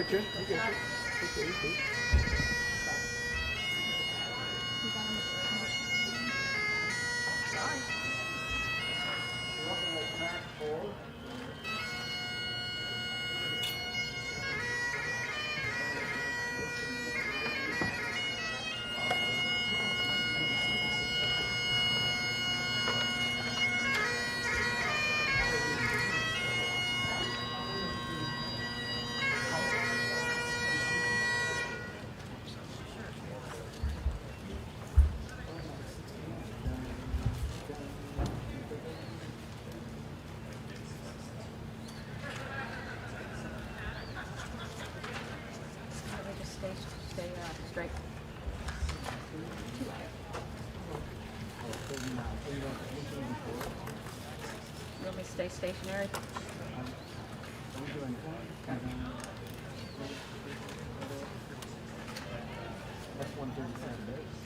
get you. I get you. Okay. Just stay straight. You want me to stay stationary? That's 137 days.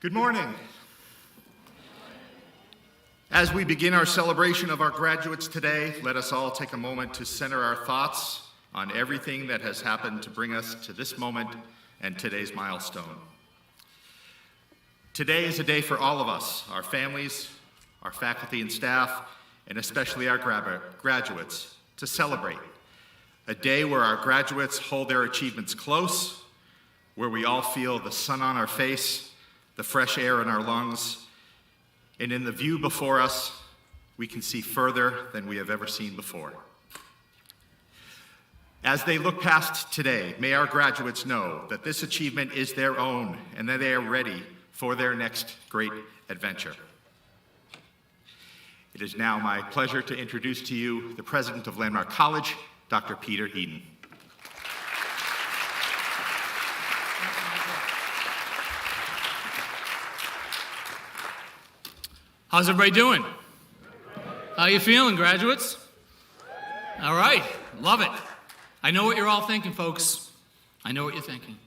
Good morning. As we begin our celebration of our graduates today, let us all take a moment to center our thoughts on everything that has happened to bring us to this moment and today's milestone. Today is a day for all of us, our families, our faculty and staff, and especially our graduates, to celebrate. A day where our graduates hold their achievements close, where we all feel the sun on our face, the fresh air in our lungs, and in the view before us, we can see further than we have ever seen before. As they look past today, may our graduates know that this achievement is their own and that they are ready for their next great adventure. It is now my pleasure to introduce to you the president of Landmark College, Dr. Peter Eden. How's everybody doing? How you feeling, graduates? All right, love it. I know what you're all thinking, folks. I know what you're thinking.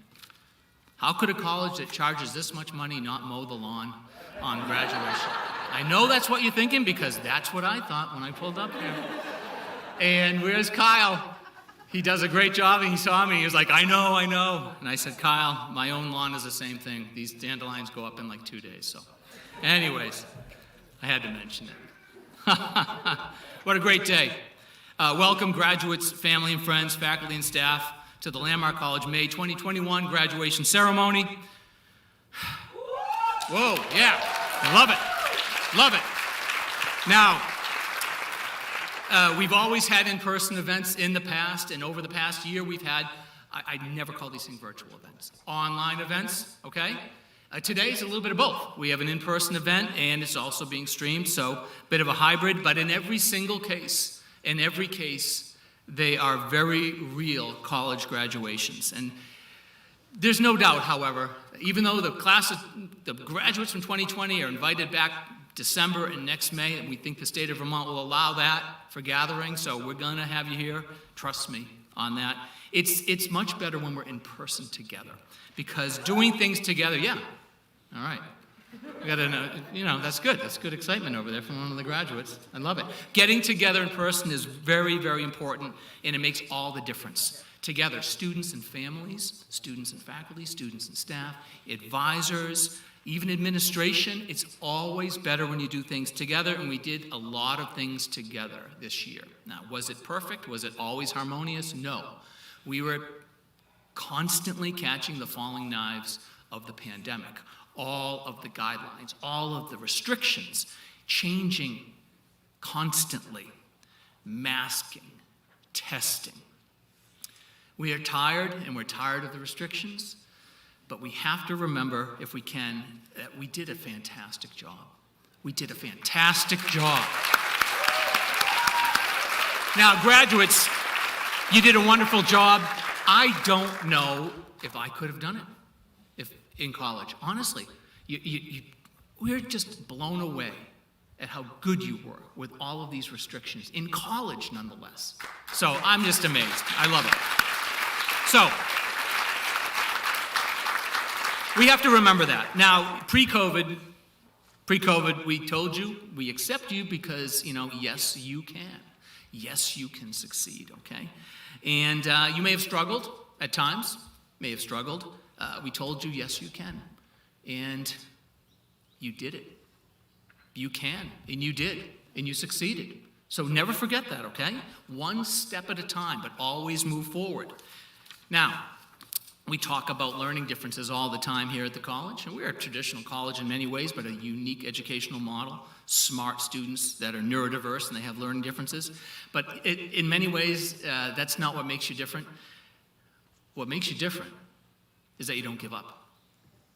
How could a college that charges this much money not mow the lawn on graduation? I know that's what you're thinking because that's what I thought when I pulled up here. And where's Kyle? He does a great job, and he saw me. He was like, I know. And I said, Kyle, my own lawn is the same thing. These dandelions go up in like 2 days. So anyways, I had to mention it. What a great day. Welcome, graduates, family and friends, faculty and staff, to the Landmark College May 2021 graduation ceremony. Whoa, yeah, I love it. Now, we've always had in-person events in the past, and over the past year we've had, I never call these things virtual events, online events, okay? Today's a little bit of both. We have an in-person event, and it's also being streamed, so a bit of a hybrid, but in every single case, they are very real college graduations. And there's no doubt, however, even though the graduates from 2020 are invited back December and next May, and we think the state of Vermont will allow that for gathering, so we're gonna have you here, trust me on that. It's much better when we're in person together, because doing things together, yeah, all right. We got that's good. That's good excitement over there from one of the graduates. I love it. Getting together in person is very, very important, and it makes all the difference. Together, students and families, students and faculty, students and staff, advisors, even administration, it's always better when you do things together, and we did a lot of things together this year. Now, was it perfect? Was it always harmonious? No. We were constantly catching the falling knives of the pandemic. All of the guidelines, all of the restrictions, changing constantly, masking, testing. We are tired, and we're tired of the restrictions, but we have to remember, if we can, that we did a fantastic job. We did a fantastic job. Now, graduates, you did a wonderful job. I don't know if I could have done it in college. Honestly, we're just blown away at how good you were with all of these restrictions, in college nonetheless. So I'm just amazed. I love it. So we have to remember that. Now, pre-COVID, we told you, we accept you because, yes, you can. Yes, you can succeed, okay? And you may have struggled at times, we told you, yes, you can. And you did it. You can, and you did, and you succeeded. So never forget that, okay? One step at a time, but always move forward. Now, we talk about learning differences all the time here at the college, and we're a traditional college in many ways, but a unique educational model. Smart students that are neurodiverse, and they have learning differences. But in many ways, that's not what makes you different. What makes you different is that you don't give up.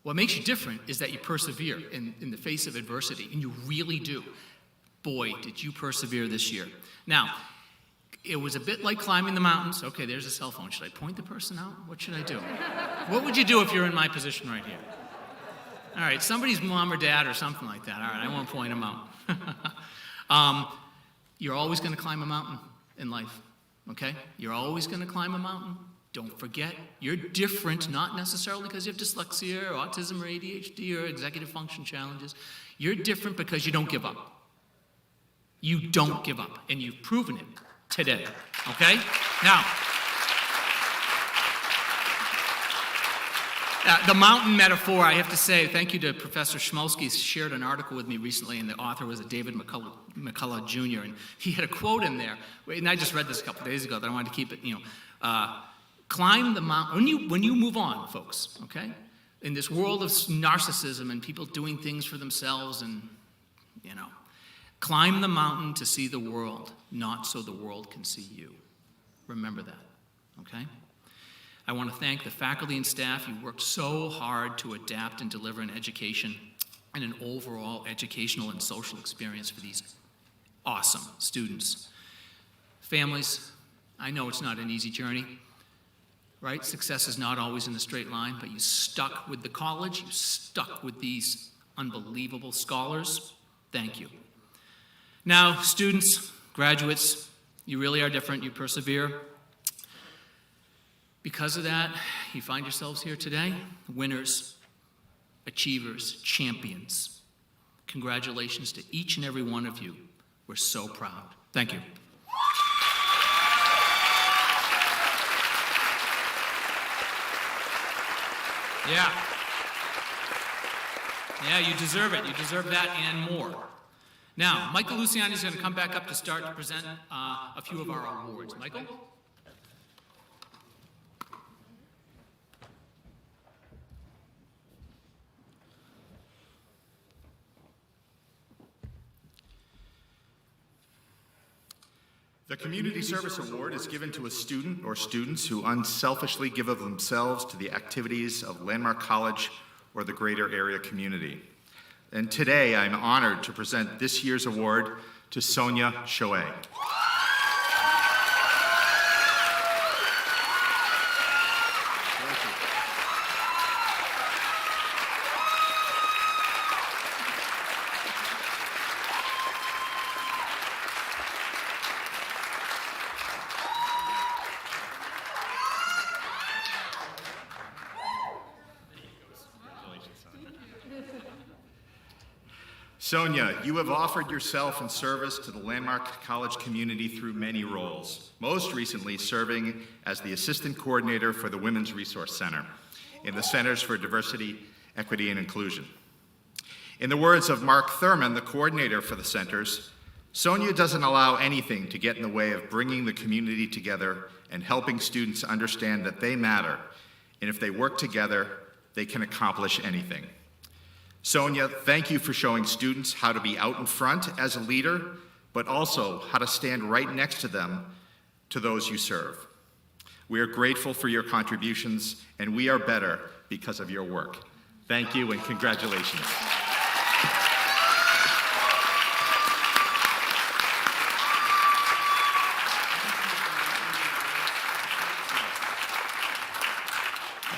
What makes you different is that you persevere in the face of adversity, and you really do. Boy, did you persevere this year. Now, it was a bit like climbing the mountains. Okay, there's a cell phone. Should I point the person out? What should I do? What would you do if you're in my position right here? All right, somebody's mom or dad or something like that. All right, I won't point them out. You're always going to climb a mountain in life, okay? You're always going to climb a mountain. don't forget, you're different, not necessarily because you have dyslexia or autism or ADHD or executive function challenges. You're different because you don't give up. You don't give up, and you've proven it today, okay? Now, the mountain metaphor, I have to say, thank you to Professor Schmolsky. He shared an article with me recently, and the author was David McCullough Jr., and he had a quote in there, and I just read this a couple days ago that I wanted to keep it, climb the mountain, when you move on, folks, okay? In this world of narcissism and people doing things for themselves and, climb the mountain to see the world, not so the world can see you. Remember that, okay? I want to thank the faculty and staff. You worked so hard to adapt and deliver an education and an overall educational and social experience for these awesome students. Families, I know it's not an easy journey, right? Success is not always in a straight line, but you stuck with the college, you stuck with these unbelievable scholars. Thank you. Now, students, graduates, you really are different, you persevere. Because of that, you find yourselves here today, winners, achievers, champions. Congratulations to each and every one of you. We're so proud. Thank you. Yeah, you deserve it. You deserve that and more. Now, Michael Luciani is going to come back up to start to present a few of our awards. Michael? The Community Service Award is given to a student or students who unselfishly give of themselves to the activities of Landmark College or the greater area community. And today, I'm honored to present this year's award to Sonia Shoei. Sonia, you have offered yourself in service to the Landmark College community through many roles, most recently serving as the Assistant Coordinator for the Women's Resource Center in the Centers for Diversity, Equity, and Inclusion. In the words of Mark Thurman, the coordinator for the centers, Sonia doesn't allow anything to get in the way of bringing the community together and helping students understand that they matter, and if they work together, they can accomplish anything. Sonia, thank you for showing students how to be out in front as a leader, but also how to stand right next to them, to those you serve. We are grateful for your contributions, and we are better because of your work. Thank you and congratulations.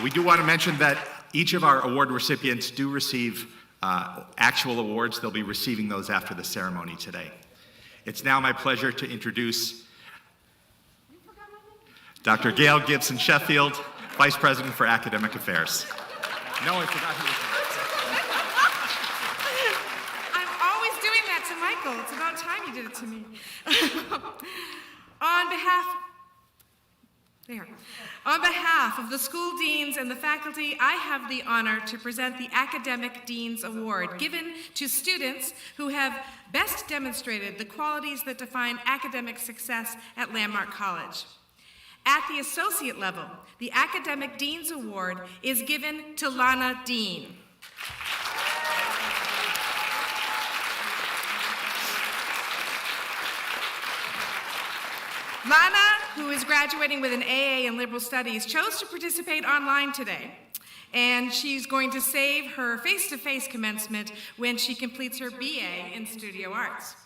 We do want to mention that each of our award recipients do receive actual awards. They'll be receiving those after the ceremony today. It's now my pleasure to introduce Dr. Gail Gibson Sheffield, Vice President for Academic Affairs. No, I forgot who was I'm always doing that to Michael. It's about time you did it to me. On behalf of the school deans and the faculty, I have the honor to present the Academic Dean's Award, given to students who have best demonstrated the qualities that define academic success at Landmark College. At the associate level, the Academic Dean's Award is given to Lana Dean. Lana, who is graduating with an AA in Liberal Studies, chose to participate online today. And she's going to save her face-to-face commencement when she completes her BA in Studio Arts.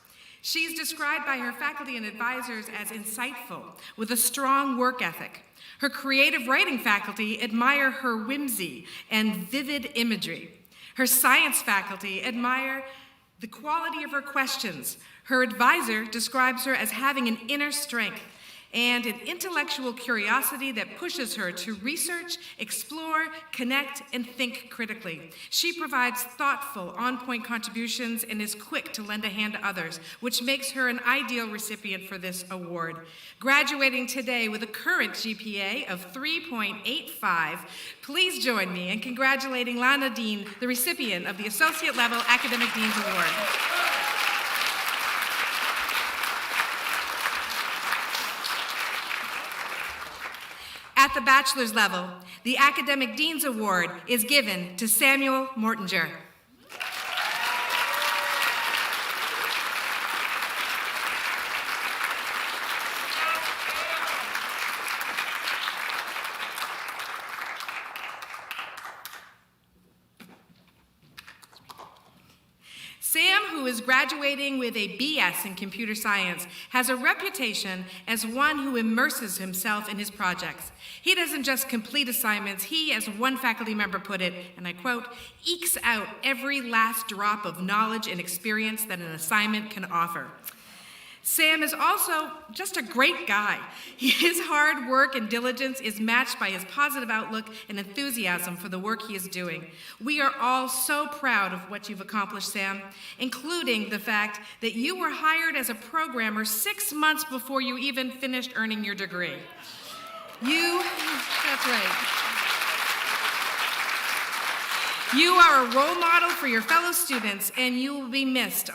She's described by her faculty and advisors as insightful, with a strong work ethic. Her creative writing faculty admire her whimsy and vivid imagery. Her science faculty admire the quality of her questions. Her advisor describes her as having an inner strength. and an intellectual curiosity that pushes her to research, explore, connect, and think critically. She provides thoughtful, on-point contributions and is quick to lend a hand to others, which makes her an ideal recipient for this award. Graduating today with a current GPA of 3.85, please join me in congratulating Lana Dean, the recipient of the Associate Level Academic Dean's Award. At the bachelor's level, the Academic Dean's Award is given to Samuel Mortinger. Sam, who is graduating with a BS in computer science, has a reputation as one who immerses himself in his projects. He doesn't just complete assignments, he, as one faculty member put it, and I quote, ekes out every last drop of knowledge and experience that an assignment can offer. Sam is also just a great guy. His hard work and diligence is matched by his positive outlook and enthusiasm for the work he is doing. We are all so proud of what you've accomplished, Sam, including the fact that you were hired as a programmer 6 months before you even finished earning your degree. That's right. You are a role model for your fellow students, and you will be missed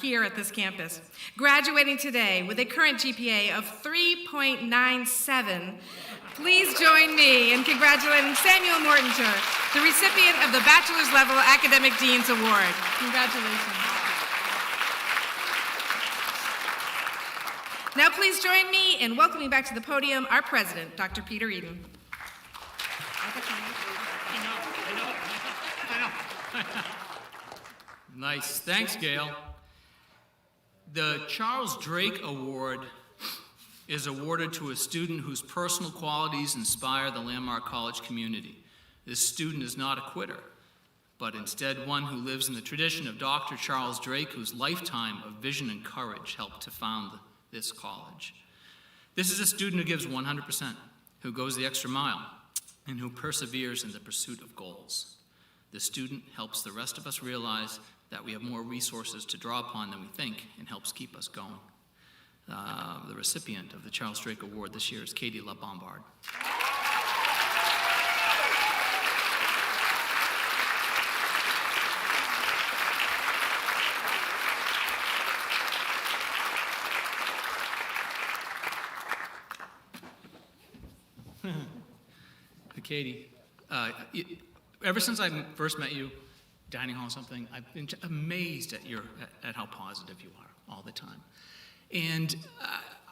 here at this campus. Graduating today with a current GPA of 3.97, please join me in congratulating Samuel Mortinger, the recipient of the Bachelor's Level Academic Dean's Award. Congratulations. Now please join me in welcoming back to the podium our president, Dr. Peter Eden. Nice. Thanks, Gail. The Charles Drake Award is awarded to a student whose personal qualities inspire the Landmark College community. This student is not a quitter, but instead one who lives in the tradition of Dr. Charles Drake, whose lifetime of vision and courage helped to found this college. This is a student who gives 100%, who goes the extra mile, and who perseveres in the pursuit of goals. The student helps the rest of us realize that we have more resources to draw upon than we think and helps keep us going. The recipient of the Charles Drake Award this year is Katie LaBombard. Katie, ever since I first met you, dining hall or something, I've been amazed at how positive you are all the time. And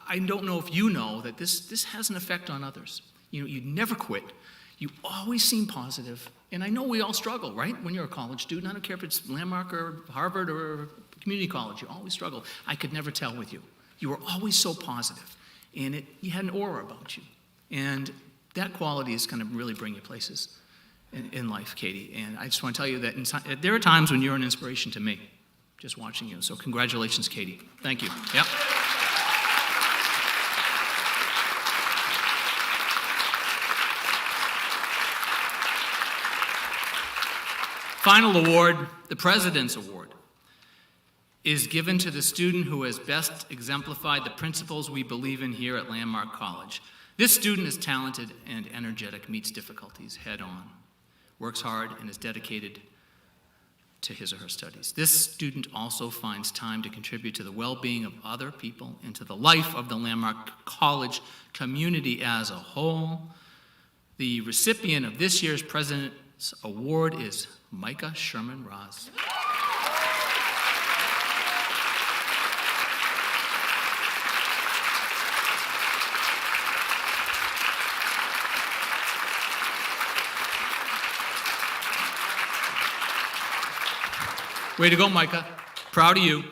I don't know if you know that this has an effect on others. You know, you never quit. You always seem positive. And I know we all struggle, right? When you're a college student, I don't care if it's Landmark or Harvard or community college, you always struggle. I could never tell with you. You were always so positive, and you had an aura about you. And that quality is going to really bring you places in life, Katie. And I just want to tell you that there are times when you're an inspiration to me, just watching you. So congratulations, Katie. Thank you. Yep. Final award, the President's Award, is given to the student who has best exemplified the principles we believe in here at Landmark College. This student is talented and energetic, meets difficulties head on, works hard, and is dedicated to his or her studies. This student also finds time to contribute to the well-being of other people and to the life of the Landmark College community as a whole. The recipient of this year's President's Award is Micah Sherman Ross. Way to go, Micah. Proud of you.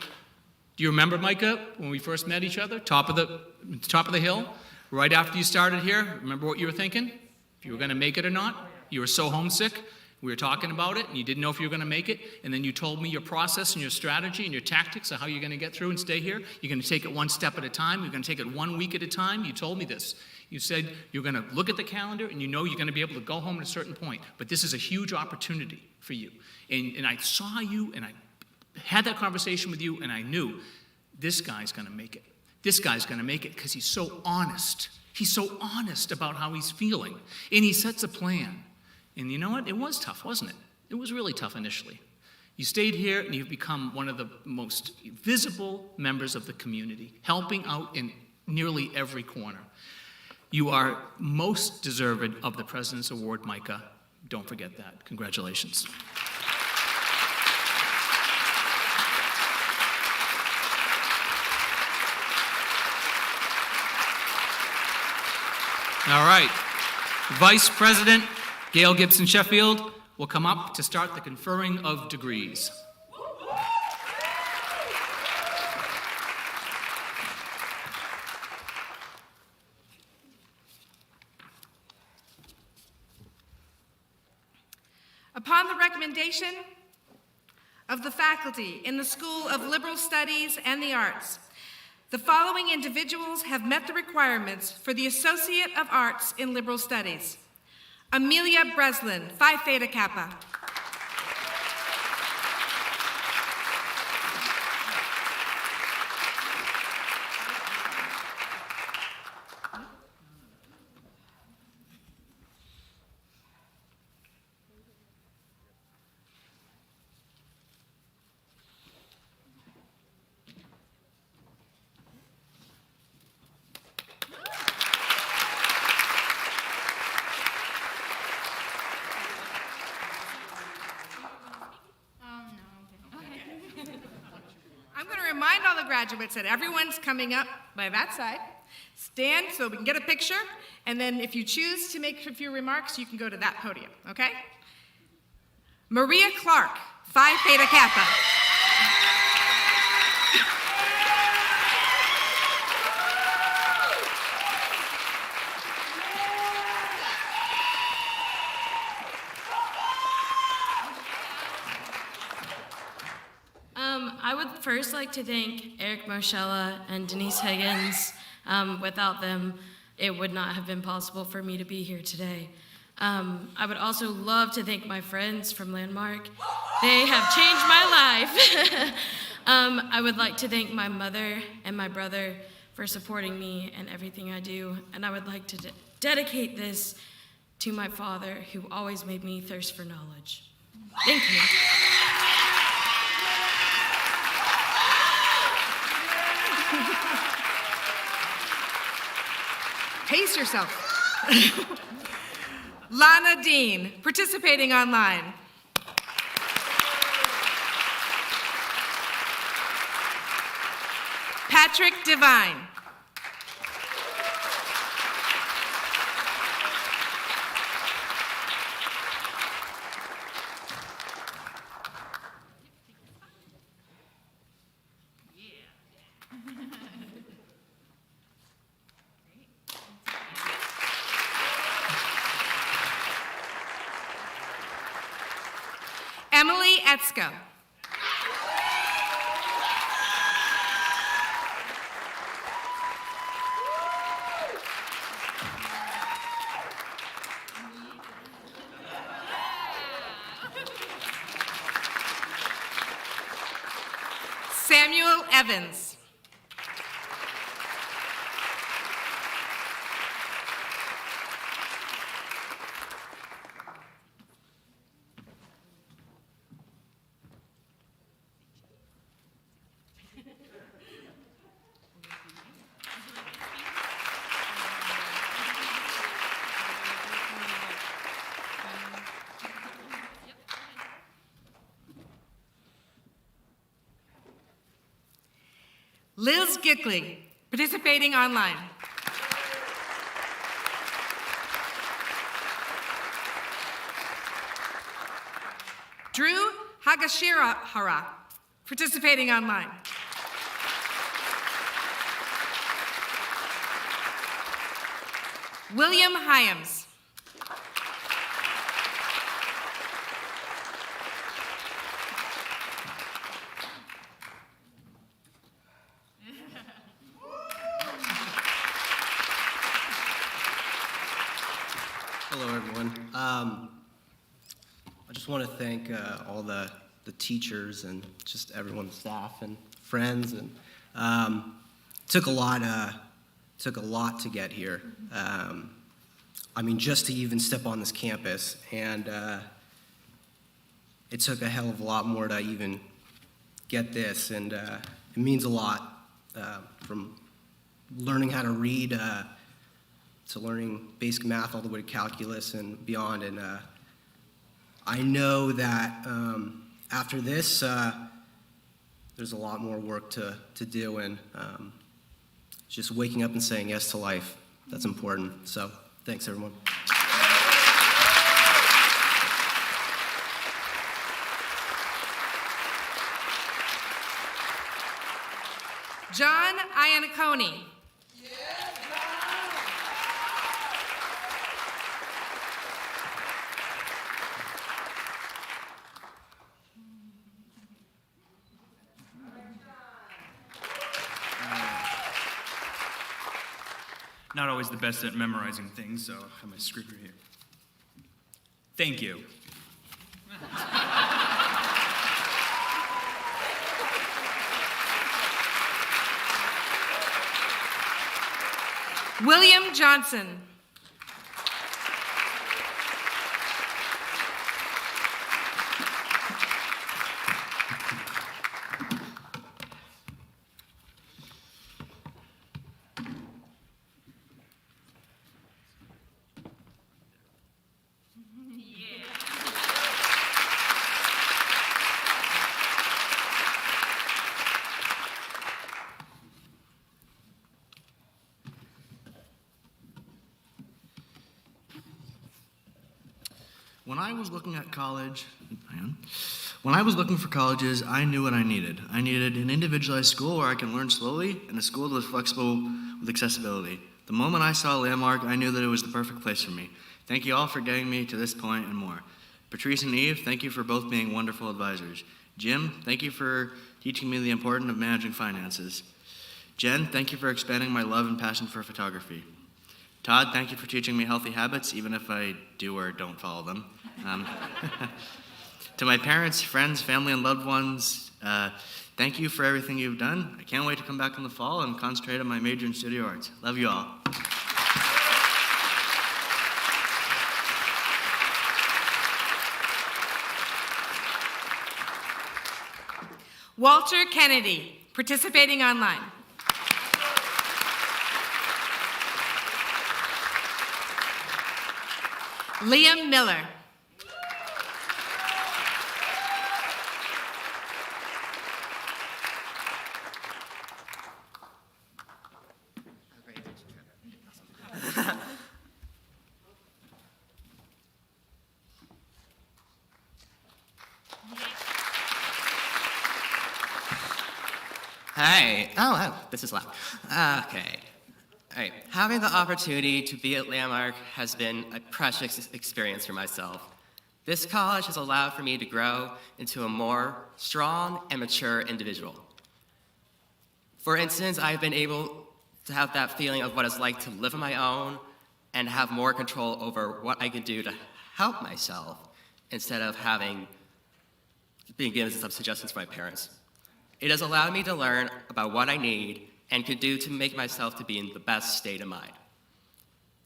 Do you remember, Micah, when we first met each other? Top of the hill? Right after you started here? Remember what you were thinking? If you were going to make it or not? You were so homesick. We were talking about it, and you didn't know if you were going to make it, and then you told me your process and your strategy and your tactics of how you're going to get through and stay here. You're going to take it one step at a time. You're going to take it 1 week at a time. You told me this. You said you're going to look at the calendar, and you know you're going to be able to go home at a certain point. But this is a huge opportunity for you. And I saw you, and I had that conversation with you, and I knew this guy's going to make it. This guy's going to make it because he's so honest. He's so honest about how he's feeling. And he sets a plan. And you know what? It was tough, wasn't it? It was really tough initially. You stayed here, and you've become one of the most visible members of the community, helping out in nearly every corner. You are most deserved of the President's Award, Micah. Don't forget that. Congratulations. All right. Vice President Gail Gibson Sheffield will come up to start the conferring of degrees. Upon the recommendation of the faculty in the School of Liberal Studies and the Arts, the following individuals have met the requirements for the Associate of Arts in Liberal Studies. Amelia Breslin, Phi Theta Kappa. Remind all the graduates that everyone's coming up by that side. Stand so we can get a picture, and then if you choose to make a few remarks, you can go to that podium, okay? Maria Clark, Phi Theta Kappa. I would first like to thank Eric Marcella and Denise Higgins. Without them, it would not have been possible for me to be here today. I would also love to thank my friends from Landmark. They have changed my life. I would like to thank my mother and my brother for supporting me in everything I do. And I would like to dedicate this to my father, who always made me thirst for knowledge. Thank you. Pace yourself. Lana Dean, participating online. Patrick Devine. Emily Etzko. Samuel Evans. Liz Gickley, participating online. Drew Hagashirahara, participating online. William Hyams. Hello, everyone. I just want to thank all the teachers and just everyone, staff and friends, and took a lot to get here. I mean, just to even step on this campus, and it took a hell of a lot more to even get this, and it means a lot, from learning how to read to learning basic math all the way to calculus and beyond. And I know that after this, there's a lot more work to do, and just waking up and saying yes to life, that's important. So thanks, everyone. John Iannacone. Not always the best at memorizing things, so I have my script right here. Thank you. William Johnson. When I was looking at college, when I was looking for colleges, I knew what I needed. I needed an individualized school where I can learn slowly and a school that was flexible with accessibility. The moment I saw Landmark, I knew that it was the perfect place for me. Thank you all for getting me to this point and more. Patrice and Eve, thank you for both being wonderful advisors. Jim, thank you for teaching me the importance of managing finances. Jen, thank you for expanding my love and passion for photography. Todd, thank you for teaching me healthy habits, even if I do or don't follow them. To my parents, friends, family, and loved ones, thank you for everything you've done. I can't wait to come back in the fall and concentrate on my major in studio arts. Love you all. Walter Kennedy, participating online. Liam Miller. Hey, oh, this is loud. Okay. All right, having the opportunity to be at Landmark has been a precious experience for myself. This college has allowed for me to grow into a more strong and mature individual. For instance, I've been able to have that feeling of what it's like to live on my own and have more control over what I can do to help myself instead of being given some suggestions from my parents. It has allowed me to learn about what I need and could do to make myself to be in the best state of mind.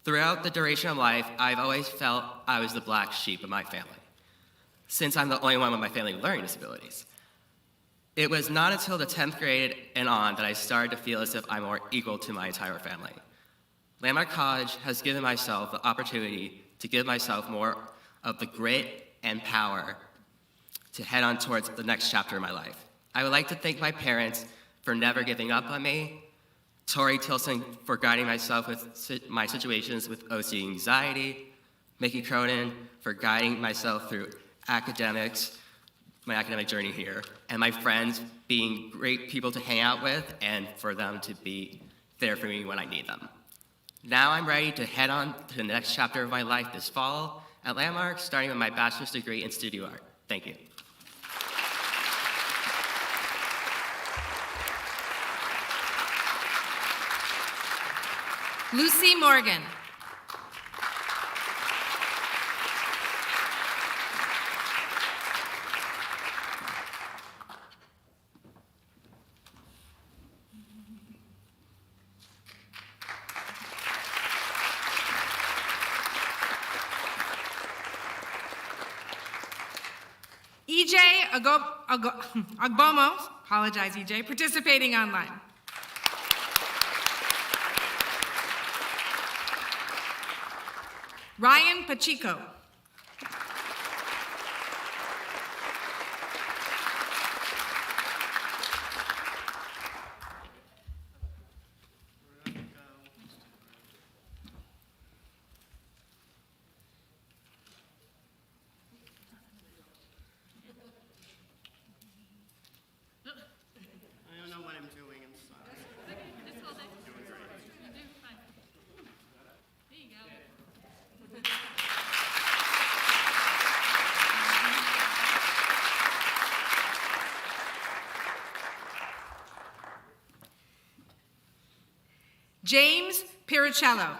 Throughout the duration of life, I've always felt I was the black sheep of my family, since I'm the only one in my family with learning disabilities. It was not until the 10th grade and on that I started to feel as if I'm more equal to my entire family. Landmark College has given myself the opportunity to give myself more of the grit and power to head on towards the next chapter of my life. I would like to thank my parents for never giving up on me, Tori Tilson for guiding myself with my situations with OCD anxiety, Mickey Cronin for guiding myself through academics, my academic journey here, and my friends being great people to hang out with and for them to be there for me when I need them. Now I'm ready to head on to the next chapter of my life this fall at Landmark, starting with my bachelor's degree in studio art. Thank you. Lucy Morgan. EJ Agbomo, apologize EJ, participating online. Ryan Pacheco. I don't know what I'm doing. I'm sorry. James Piricello.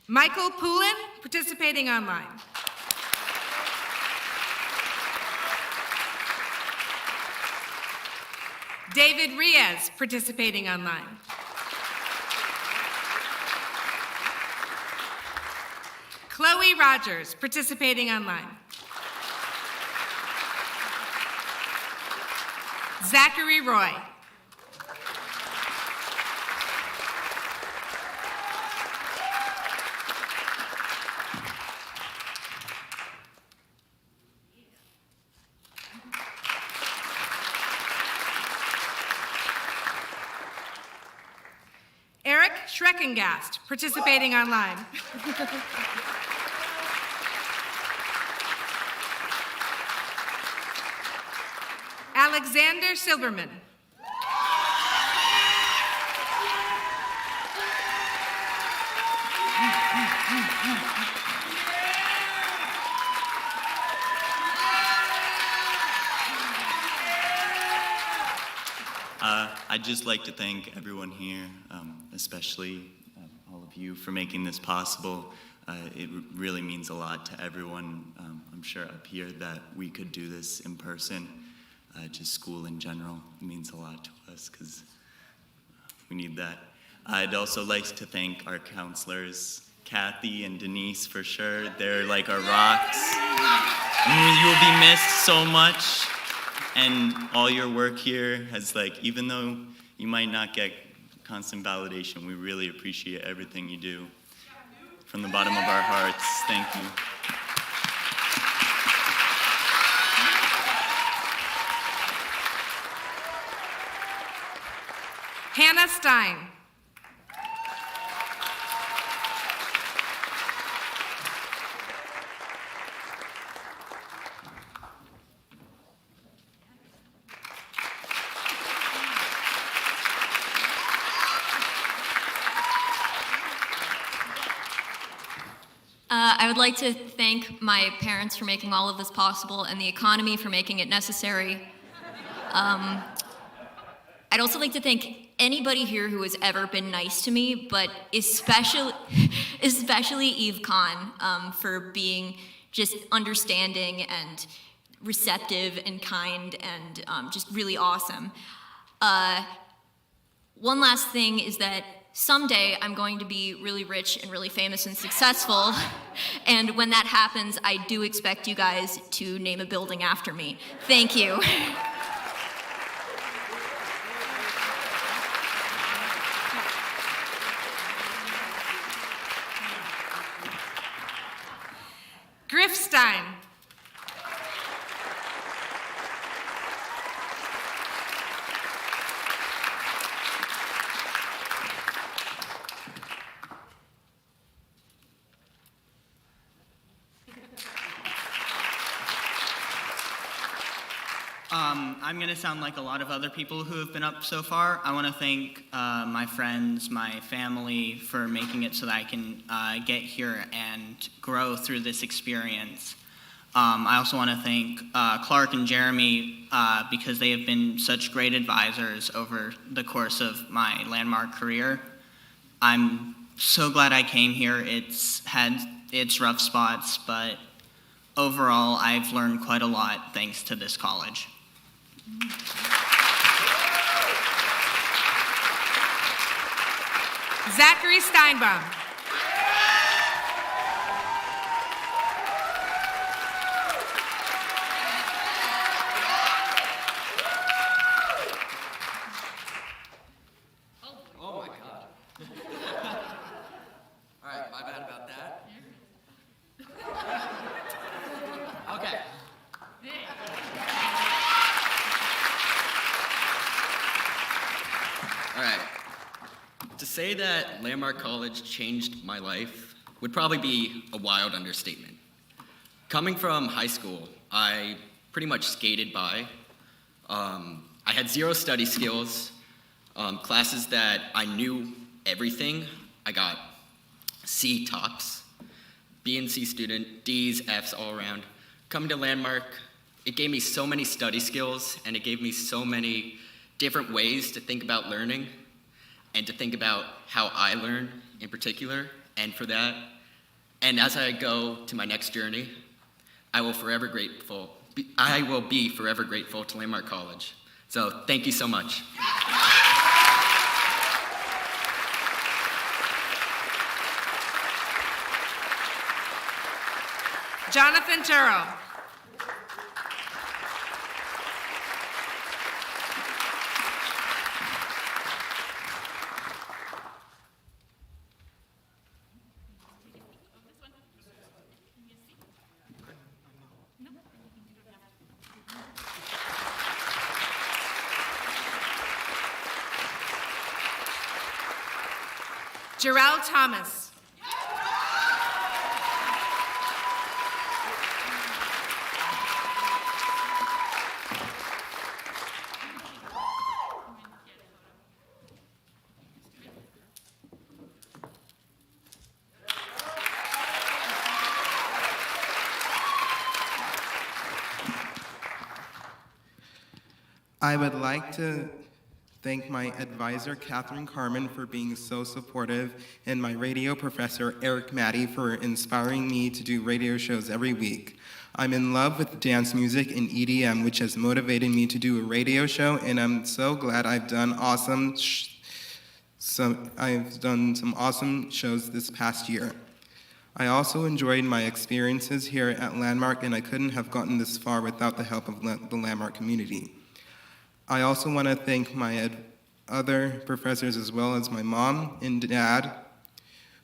Michael Poulin, participating online. David Riaz, participating online. Chloe Rogers, participating online. Zachary Roy. Eric Schreckengast, participating online. Alexander Silverman. I'd just like to thank everyone here, especially all of you, for making this possible. It really means a lot to everyone, I'm sure up here, that we could do this in person. Just school in general means a lot to us because we need that. I'd also like to thank our counselors, Kathy and Denise, for sure. They're like our rocks. You will be missed so much. And all your work here has, like, even though you might not get constant validation, we really appreciate everything you do. From the bottom of our hearts, thank you. Hannah Stein. I would like to thank my parents for making all of this possible and the economy for making it necessary. I'd also like to thank anybody here who has ever been nice to me, but especially Eve Khan for being just understanding and receptive and kind and just really awesome. One last thing is that someday I'm going to be really rich and really famous and successful, and when that happens, I do expect you guys to name a building after me. Thank you. Griff Stein. I'm going to sound like a lot of other people who have been up so far. I want to thank my friends, my family for making it so that I can get here and grow through this experience. I also want to thank Clark and Jeremy because they have been such great advisors over the course of my landmark career. I'm so glad I came here. It's had its rough spots, but overall, I've learned quite a lot thanks to this college. Zachary Steinbaum. Oh my God. All right, my bad about that. Okay. All right. To say that Landmark College changed my life would probably be a wild understatement. Coming from high school, I pretty much skated by. I had zero study skills. Classes that I knew everything, I got C tops, B and C student, D's, F's all around. Coming to Landmark, it gave me so many study skills, and it gave me so many different ways to think about learning and to think about how I learn in particular. And for that, and as I go to my next journey, I will be forever grateful to Landmark College. So thank you so much. Jonathan Turrell. Jarrell Thomas. I would like to thank my advisor, Catherine Carmen, for being so supportive, and my radio professor, Eric Matty, for inspiring me to do radio shows every week. I'm in love with dance music and EDM, which has motivated me to do a radio show, and I'm so glad I've done some awesome shows this past year. I also enjoyed my experiences here at Landmark, and I couldn't have gotten this far without the help of the Landmark community. I also want to thank my other professors, as well as my mom and dad,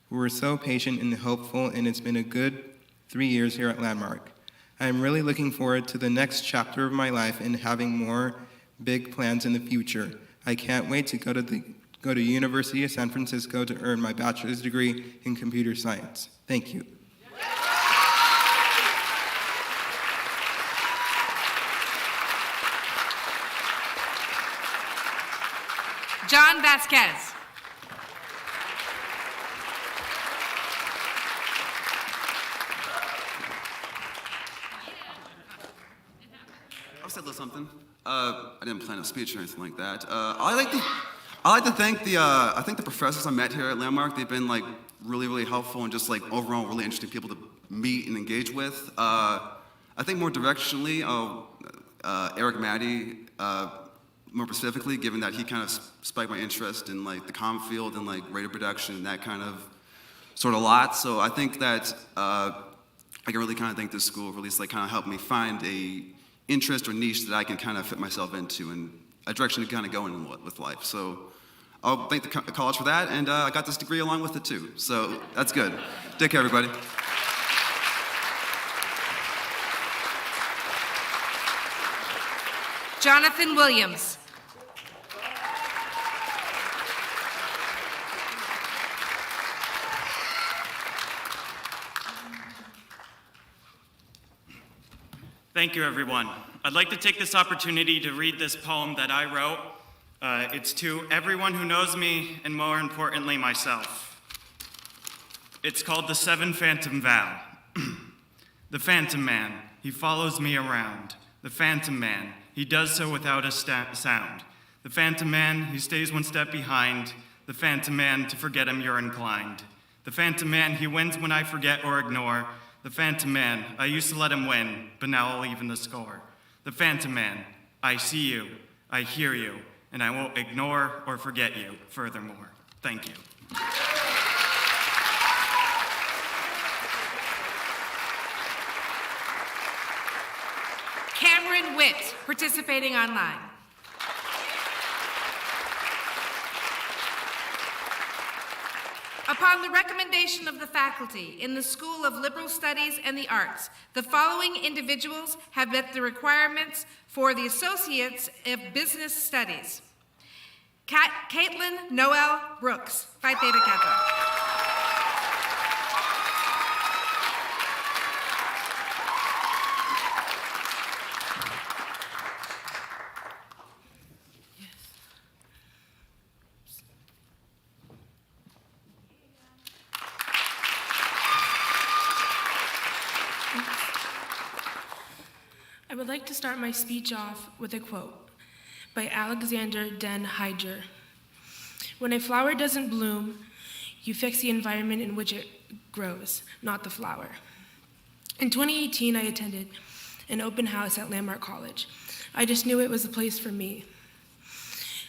who were so patient and helpful, and it's been a good 3 years here at Landmark. I'm really looking forward to the next chapter of my life and having more big plans in the future. I can't wait to go to University of San Francisco to earn my bachelor's degree in computer science. Thank you. John Vasquez. I'll say a little something. I didn't plan a speech or anything like that. I like to thank I think the professors I met here at Landmark. They've been like really helpful and just like overall really interesting people to meet and engage with. I think more directionally, Eric Matty, more specifically, given that he kind of spiked my interest in like the comm field and like radio production and that kind of sort of lot. So I think that I can really kind of thank this school for at least like kind of helped me find a interest or niche that I can kind of fit myself into and a direction to kind of go in with life. So I'll thank the college for that, and I got this degree along with it too. So that's good. Take care, everybody. Jonathan Williams. Thank you, everyone. I'd like to take this opportunity to read this poem that I wrote. It's to everyone who knows me, and more importantly, myself. It's called The Seven Phantom Vow. The Phantom Man, he follows me around. The Phantom Man, he does so without a sound. The Phantom Man, he stays one step behind. The phantom man, to forget him you're inclined. The phantom man, he wins when I forget or ignore. The phantom man, I used to let him win, but now I'll even the score. The phantom man, I see you, I hear you, and I won't ignore or forget you furthermore. Thank you. Cameron Witt, participating online. Upon the recommendation of the faculty in the School of Liberal Studies and the Arts, the following individuals have met the requirements for the Associates of Business Studies. Caitlin Noel Brooks, Phi Theta Kappa. I would like to start my speech off with a quote by Alexander Den Hyder. When a flower doesn't bloom, you fix the environment in which it grows, not the flower. In 2018, I attended an open house at Landmark College. I just knew it was the place for me.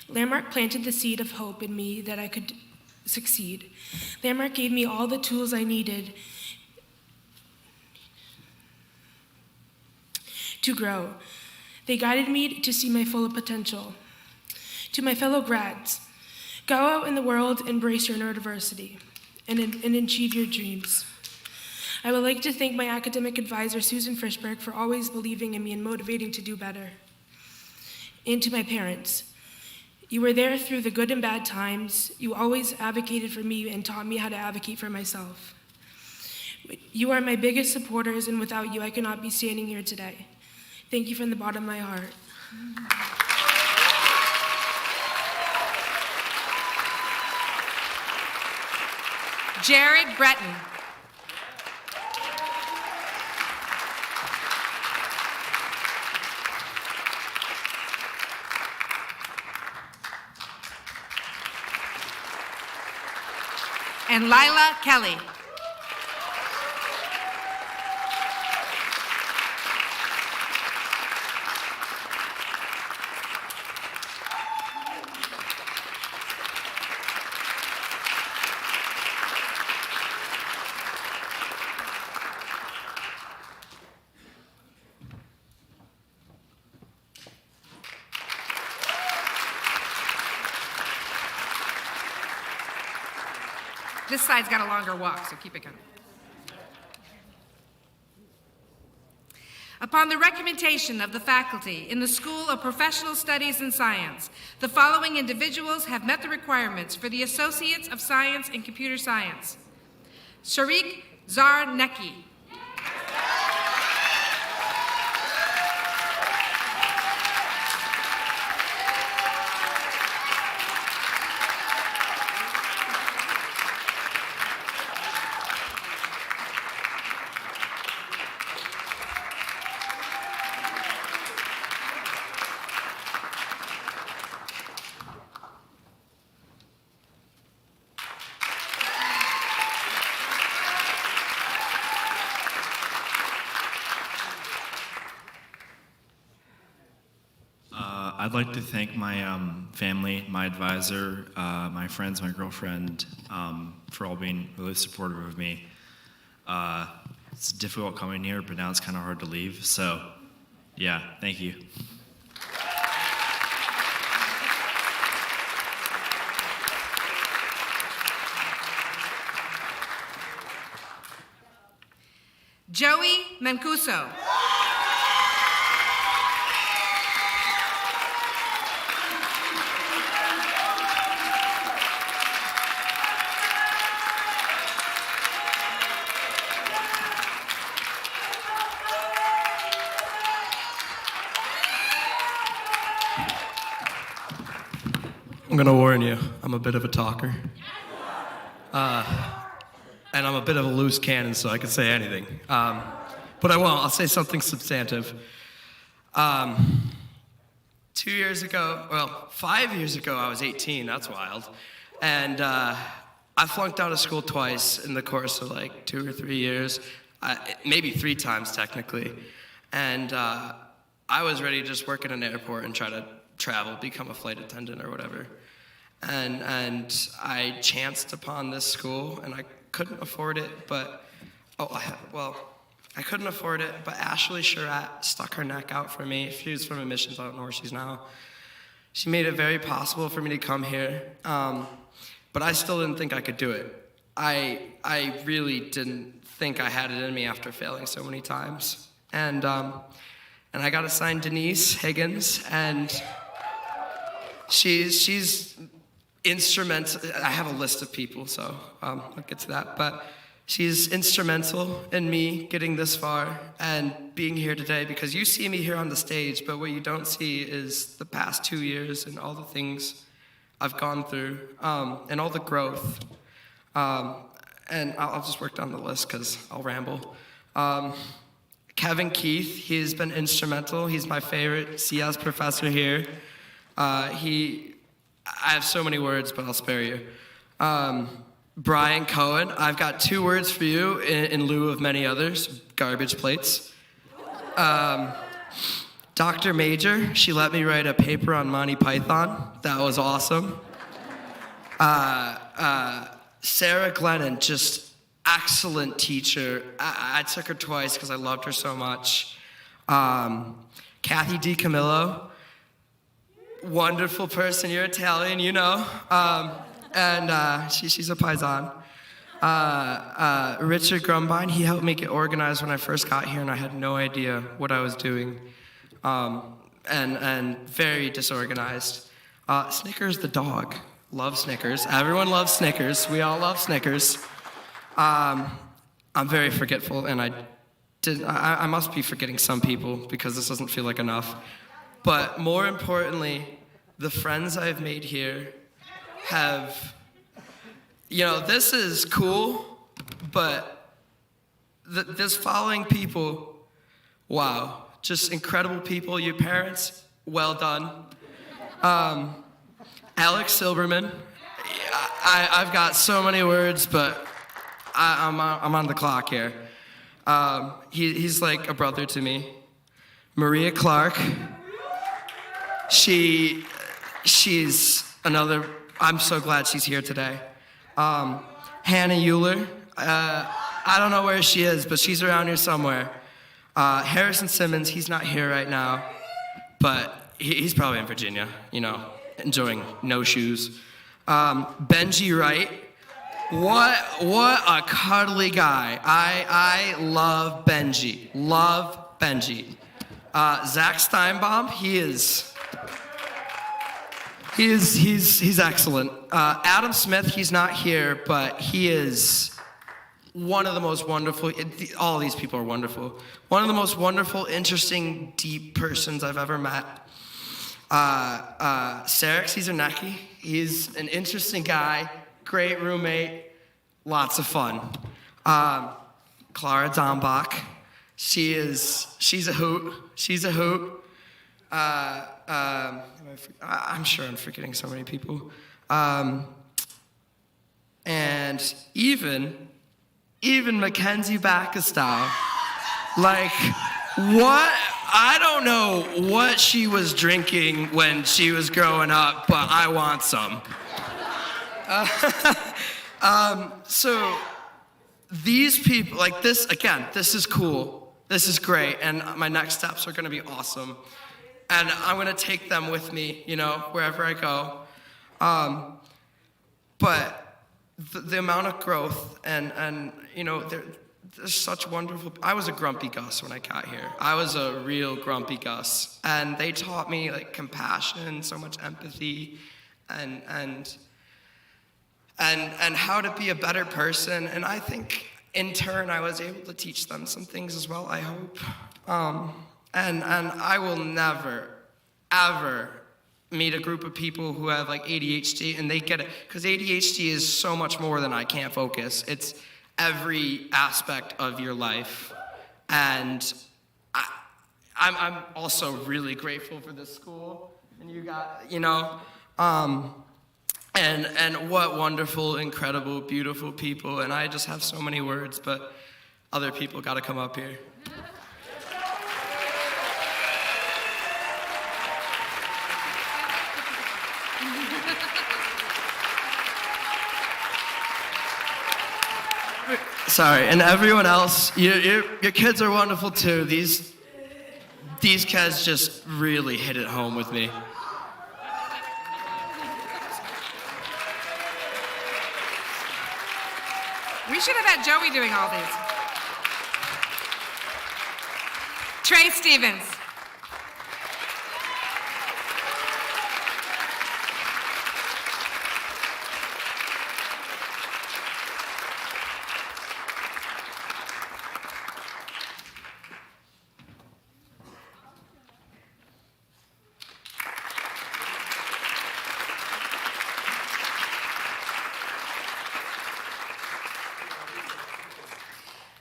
Landmark planted the seed of hope in me that I could succeed. Landmark gave me all the tools I needed to grow. They guided me to see my full potential. To my fellow grads, go out in the world, embrace your neurodiversity, and achieve your dreams. I would like to thank my academic advisor, Susan Frischberg, for always believing in me and motivating to do better. And to my parents, you were there through the good and bad times. You always advocated for me and taught me how to advocate for myself. You are my biggest supporters, and without you, I could not be standing here today. Thank you from the bottom of my heart. Jared Breton. And Lila Kelly. This side's got a longer walk, so keep it going. Upon the recommendation of the faculty in the School of Professional Studies and Science, the following individuals have met the requirements for the Associates of Science in Computer Science. Sharik Zarnecki. I'd like to thank my family, my advisor, my friends, my girlfriend, for all being really supportive of me. It's difficult coming here, but now it's kind of hard to leave. So, yeah, thank you. Joey Mancuso. I'm going to warn you, I'm a bit of a talker. And I'm a bit of a loose cannon, so I can say anything. But I won't. I'll say something substantive. 2 years ago, well, 5 years ago, I was 18. That's wild. And I flunked out of school twice in the course of like 2 or 3 years, maybe 3 times technically. And I was ready to just work at an airport and try to travel, become a flight attendant or whatever. And I chanced upon this school, and I couldn't afford it, but, I couldn't afford it, but Ashley Surratt stuck her neck out for me. She was from admissions, I don't know where she's now. She made it very possible for me to come here, but I still didn't think I could do it. I really didn't think I had it in me after failing so many times. And I got assigned Denise Higgins, and she's instrumental. I have a list of people, so I'll get to that. But she's instrumental in me getting this far and being here today, because you see me here on the stage, but what you don't see is the past 2 years and all the things I've gone through, and all the growth. And I'll just work down the list because I'll ramble. Kevin Keith, he's been instrumental. He's my favorite CS professor here. I have so many words, but I'll spare you. Brian Cohen, I've got 2 words for you in lieu of many others, garbage plates. Dr. Major, she let me write a paper on Monty Python. That was awesome. Sarah Glennon, just excellent teacher. I took her twice because I loved her so much. Kathy DiCamillo, wonderful person. You're Italian, you know. And she's a paisan. Richard Grumbine, he helped me get organized when I first got here, and I had no idea what I was doing. And very disorganized. Snickers the dog. Love Snickers. Everyone loves Snickers. We all love Snickers. I'm very forgetful, and I must be forgetting some people because this doesn't feel like enough. But more importantly, the friends I've made here have, this is cool, but this following people, wow, just incredible people. Your parents, well done. Alex Silberman, I've got so many words, but I'm on the clock here. He's like a brother to me. Maria Clark, she's another, I'm so glad she's here today. Hannah Euler, I don't know where she is, but she's around here somewhere. Harrison Simmons, he's not here right now, but he's probably in Virginia, enjoying no shoes. Benji Wright, what a cuddly guy. I love Benji. Zach Steinbaum, he's excellent. Adam Smith, he's not here, but he is one of the most wonderful, all these people are wonderful. One of the most wonderful, interesting, deep persons I've ever met. Sarek Cesarnecki, he's an interesting guy, great roommate, lots of fun. Clara Dombach, she's a hoot. I'm sure I'm forgetting so many people. And even Mackenzie Backestow, like, what? I don't know what she was drinking when she was growing up, but I want some. So these people, like this, again, this is cool. This is great, and my next steps are gonna be awesome. And I'm gonna take them with me, wherever I go. But the amount of growth and there's such wonderful, I was a grumpy Gus when I got here. I was a real grumpy Gus. And they taught me like compassion, so much empathy, and how to be a better person. And I think in turn I was able to teach them some things as well, I hope. And I will never, ever meet a group of people who have like ADHD and they get it. Because ADHD is so much more than I can't focus. It's every aspect of your life. And I'm also really grateful for this school. And you got, And what wonderful, incredible, beautiful people. And I just have so many words, but other people got to come up here. Sorry, and everyone else, your kids are wonderful too. These kids just really hit it home with me. We should have had Joey doing all these. Trey Stevens.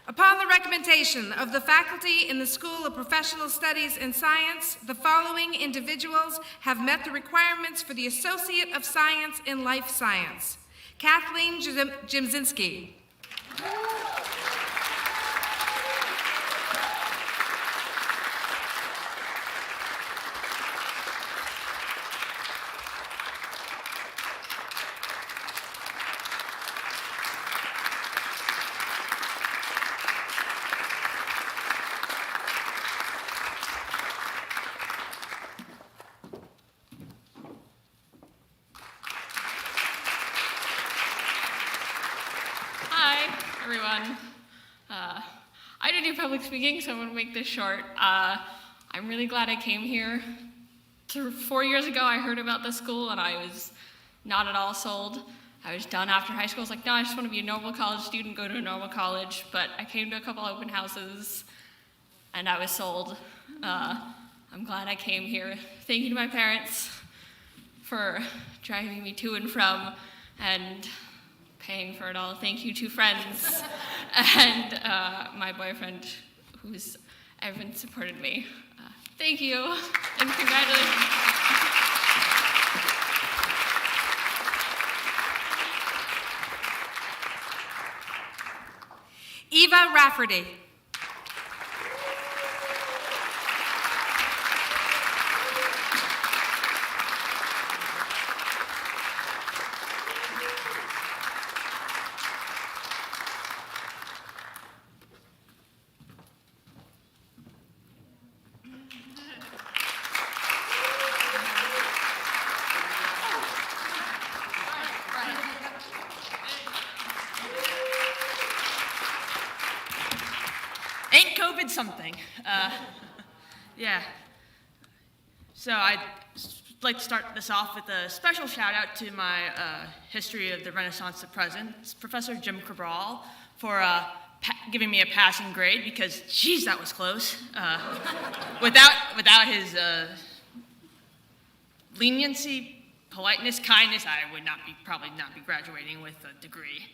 Upon the recommendation of the faculty in the School of Professional Studies and Science, the following individuals have met the requirements for the Associate of Science in Life Science. Kathleen Jimzinski. everyone. I didn't do public speaking, so I'm going to make this short. I'm really glad I came here. 4 years ago, I heard about this school, and I was not at all sold. I was done after high school. I was like, no, I just want to be a normal college student, go to a normal college. But I came to a couple open houses, and I was sold. I'm glad I came here. Thank you to my parents for driving me to and from and paying for it all. Thank you to friends and my boyfriend who's ever supported me. Thank you and congratulations. Eva Rafferty. Ain't COVID something? Yeah. So I'd like to start this off with a special shout out to my History of the Renaissance to Present, Professor Jim Cabral, for giving me a passing grade because, geez, that was close. Without his leniency, politeness, kindness, I would probably not be graduating with a degree.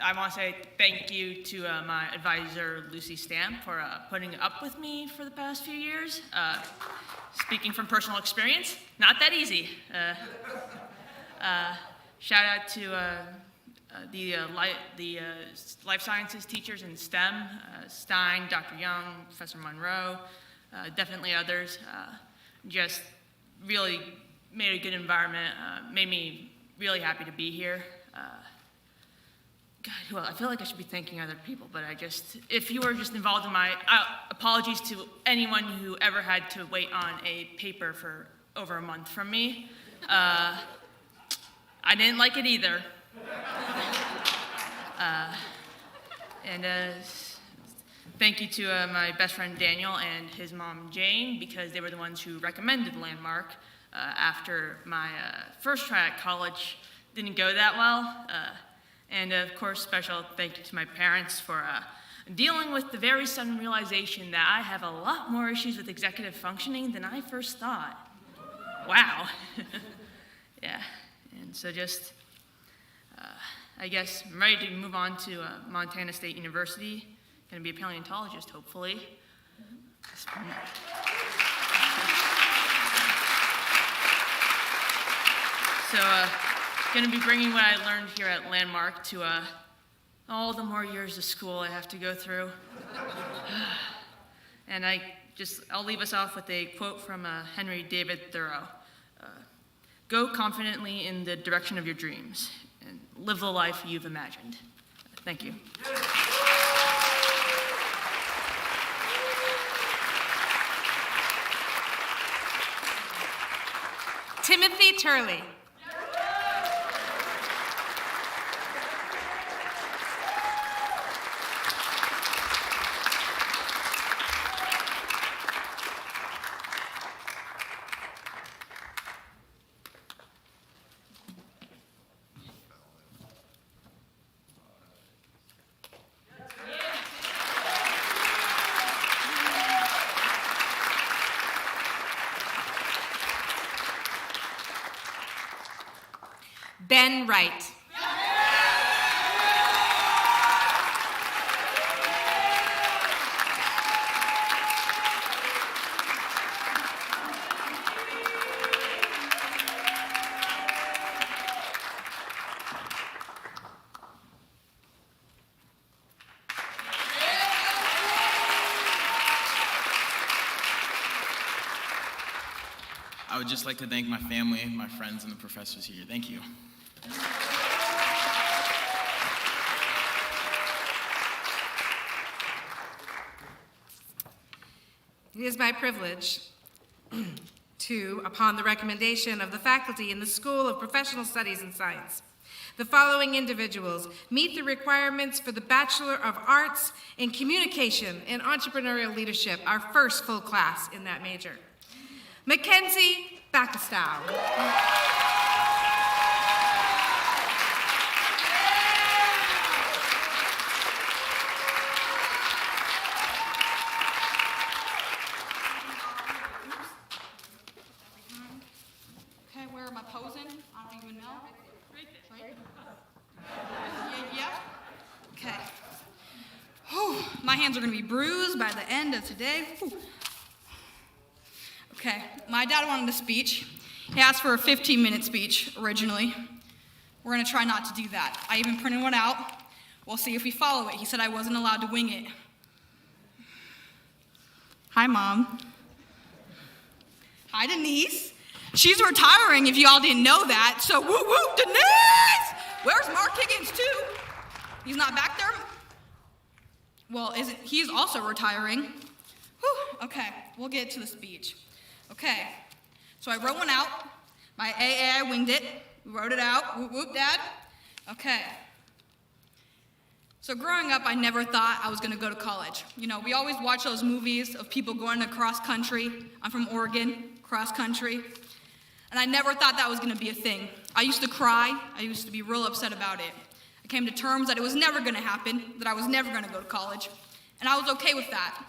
I want to say thank you to my advisor, Lucy Stamp, for putting up with me for the past few years. Speaking from personal experience, not that easy. Shout out to the life sciences teachers in STEM, Stein, Dr. Young, Professor Monroe, definitely others. Just really made a good environment, made me really happy to be here. God, well, I feel like I should be thanking other people, but if you were just involved in my, apologies to anyone who ever had to wait on a paper for over a month from me. I didn't like it either. Thank you to my best friend Daniel and his mom Jane, because they were the ones who recommended Landmark after my first try at college didn't go that well. And of course, special thank you to my parents for dealing with the very sudden realization that I have a lot more issues with executive functioning than I first thought. Wow. Yeah, and so I guess I'm ready to move on to Montana State University. Gonna be a paleontologist, hopefully. So, going to be bringing what I learned here at Landmark to all the more years of school I have to go through. And I'll leave us off with a quote from Henry David Thoreau. Go confidently in the direction of your dreams and live the life you've imagined. Thank you. Timothy Turley. Ben Wright. I would just like to thank my family, my friends, and the professors here. Thank you. It is my privilege to, upon the recommendation of the faculty in the School of Professional Studies and Science, the following individuals meet the requirements for the Bachelor of Arts in Communication and Entrepreneurial Leadership, our first full class in that major. Mackenzie Backestow. Okay, where am I posing? I don't even know. Right? Yeah. Okay. Whew, my hands are gonna be bruised by the end of today. Whew. Okay, my dad wanted a speech. He asked for a 15-minute speech originally. We're gonna try not to do that. I even printed one out. We'll see if we follow it. He said I wasn't allowed to wing it. Hi, Mom. Hi, Denise. She's retiring, if you all didn't know that. So woo woo, Denise! Where's Mark Higgins too? He's not back there? Well, he's also retiring. Whew, okay, we'll get to the speech. Okay, so I wrote one out. My AA, I winged it. We wrote it out. Whoop whoop, Dad. Okay. So growing up, I never thought I was gonna go to college. You know, we always watch those movies of people going across country. I'm from Oregon, cross country. And I never thought that was gonna be a thing. I used to cry. I used to be real upset about it. I came to terms that it was never gonna happen, that I was never gonna go to college. And I was okay with that